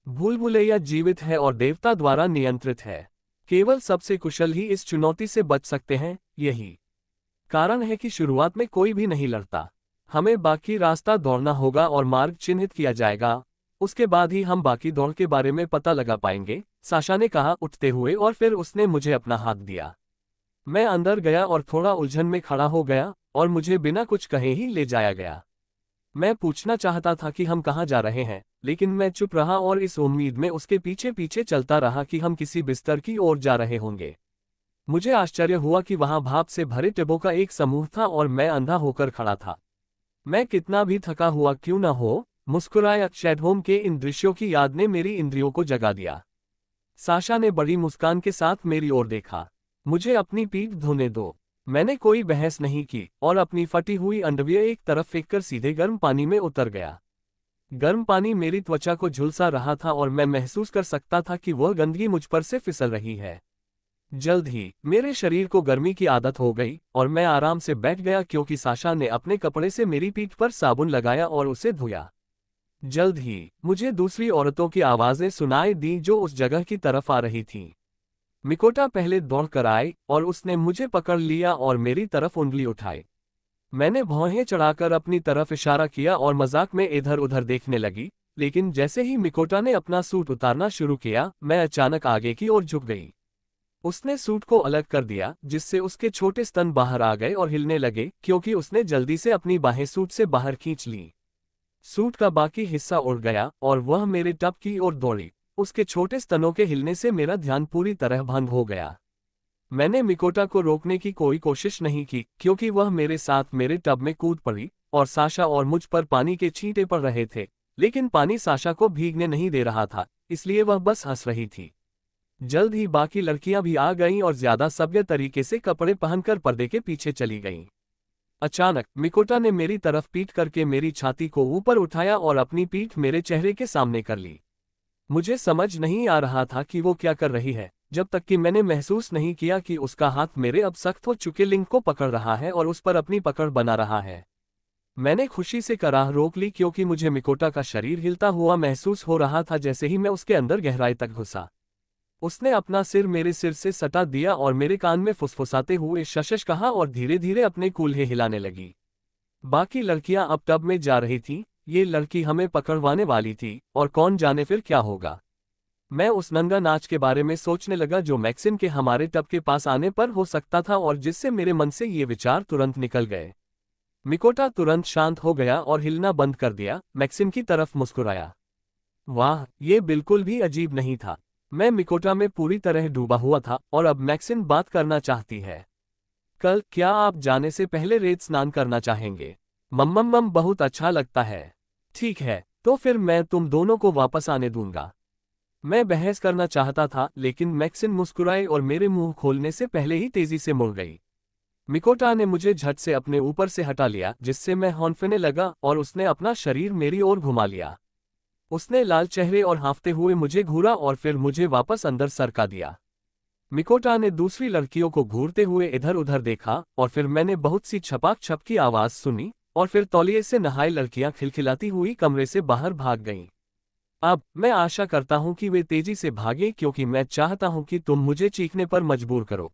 भूल भुलैया जीवित है और देवता द्वारा नियंत्रित है। केवल सबसे कुशल ही इस चुनौती से बच सकते हैं। यही कारण है कि शुरुआत में कोई भी नहीं लड़ता। हमें बाकी रास्ता दौड़ना होगा और मार्ग चिन्हित किया जाएगा। उसके बाद ही हम बाकी दौड़ के बारे में पता लगा पाएंगे, साशा ने कहा उठते हुए, और फिर उसने मुझे अपना हाथ दिया। मैं अंदर गया और थोड़ा उलझन में खड़ा हो गया और मुझे बिना कुछ कहे ही ले जाया गया। मैं पूछना चाहता था कि हम कहाँ जा रहे हैं, लेकिन मैं चुप रहा और इस उम्मीद में उसके पीछे पीछे चलता रहा कि हम किसी बिस्तर की ओर जा रहे होंगे। मुझे आश्चर्य हुआ कि वहां भाप से भरे टेबों का एक समूह था और मैं अंधा होकर खड़ा था। मैं कितना भी थका हुआ क्यों न हो, मुस्कुराया। शैडहोम के इन दृश्यों की याद ने मेरी इंद्रियों को जगा दिया। साशा ने बड़ी मुस्कान के साथ मेरी ओर देखा। मुझे अपनी पीठ धोने दो। मैंने कोई बहस नहीं की और अपनी फटी हुई अंडरवियर एक तरफ फेंककर सीधे गर्म पानी में उतर गया। गर्म पानी मेरी त्वचा को झुलसा रहा था और मैं महसूस कर सकता था कि वह गंदगी मुझ पर से फिसल रही है। जल्द ही मेरे शरीर को गर्मी की आदत हो गई और मैं आराम से बैठ गया क्योंकि साशा ने अपने कपड़े से मेरी पीठ पर साबुन लगाया और उसे धोया। जल्द ही मुझे दूसरी औरतों की आवाजें सुनाई दी जो उस जगह की तरफ आ रही थीं। मिकोटा पहले दौड़कर आई और उसने मुझे पकड़ लिया और मेरी तरफ उंगली उठाई। मैंने भौहें चढ़ाकर अपनी तरफ इशारा किया और मजाक में इधर उधर देखने लगी, लेकिन जैसे ही मिकोटा ने अपना सूट उतारना शुरू किया, मैं अचानक आगे की ओर झुक गई। उसने सूट को अलग कर दिया, जिससे उसके छोटे स्तन बाहर आ गए और हिलने लगे क्योंकि उसने जल्दी से अपनी बाहें सूट से बाहर खींच लीं। सूट का बाकी हिस्सा उड़ गया और वह मेरे टब की ओर दौड़ी। उसके छोटे स्तनों के हिलने से मेरा ध्यान पूरी तरह भंग हो गया। मैंने मिकोटा को रोकने की कोई कोशिश नहीं की क्योंकि वह मेरे साथ मेरे टब में कूद पड़ी और साशा और मुझ पर पानी के छींटे पड़ रहे थे, लेकिन पानी साशा को भीगने नहीं दे रहा था, इसलिए वह बस हंस रही थी। जल्द ही बाकी लड़कियां भी आ गईं और ज्यादा सभ्य तरीके से कपड़े पहनकर पर्दे के पीछे चली गईं। अचानक मिकोटा ने मेरी तरफ पीठ करके मेरी छाती को ऊपर उठाया और अपनी पीठ मेरे चेहरे के सामने कर ली। मुझे समझ नहीं आ रहा था कि वो क्या कर रही है, जब तक कि मैंने महसूस नहीं किया कि उसका हाथ मेरे अब सख्त हो चुके लिंग को पकड़ रहा है और उस पर अपनी पकड़ बना रहा है। मैंने खुशी से कराह रोक ली क्योंकि मुझे मिकोटा का शरीर हिलता हुआ महसूस हो रहा था जैसे ही मैं उसके अंदर गहराई तक घुसा। उसने अपना सिर मेरे सिर से सटा दिया और मेरे कान में फुसफुसाते हुए शशश कहा और धीरे धीरे अपने कूल्हे हिलाने लगी। बाकी लड़कियां अब टब में जा रही थीं। ये लड़की हमें पकड़वाने वाली थी और कौन जाने फिर क्या होगा। मैं उस नंगा नाच के बारे में सोचने लगा जो मैक्सिन के हमारे टब के पास आने पर हो सकता था और जिससे मेरे मन से ये विचार तुरंत निकल गए। मिकोटा तुरंत शांत हो गया और हिलना बंद कर दिया। मैक्सिन की तरफ मुस्कुराया। वाह, ये बिल्कुल भी अजीब नहीं था। मैं मिकोटा में पूरी तरह डूबा हुआ था और अब मैक्सिन बात करना चाहती है। कल क्या आप जाने से पहले रेत स्नान करना चाहेंगे? मम्मम बहुत अच्छा लगता है। ठीक है, तो फिर मैं तुम दोनों को वापस आने दूंगा। मैं बहस करना चाहता था, लेकिन मैक्सिन मुस्कुराई और मेरे मुंह खोलने से पहले ही तेजी से मुड़ गई। मिकोटा ने मुझे झट से अपने ऊपर से हटा लिया, जिससे मैं हौंफने लगा और उसने अपना शरीर मेरी ओर घुमा लिया। उसने लाल चेहरे और हाँफते हुए मुझे घूरा और फिर मुझे वापस अंदर सरका दिया। मिकोटा ने दूसरी लड़कियों को घूरते हुए इधर उधर देखा और फिर मैंने बहुत सी छपाक छप की आवाज सुनी और फिर तौलिए से नहाई लड़कियां खिलखिलाती हुई कमरे से बाहर भाग गईं। अब मैं आशा करता हूं कि वे तेजी से भागें क्योंकि मैं चाहता हूं कि तुम मुझे चीखने पर मजबूर करो।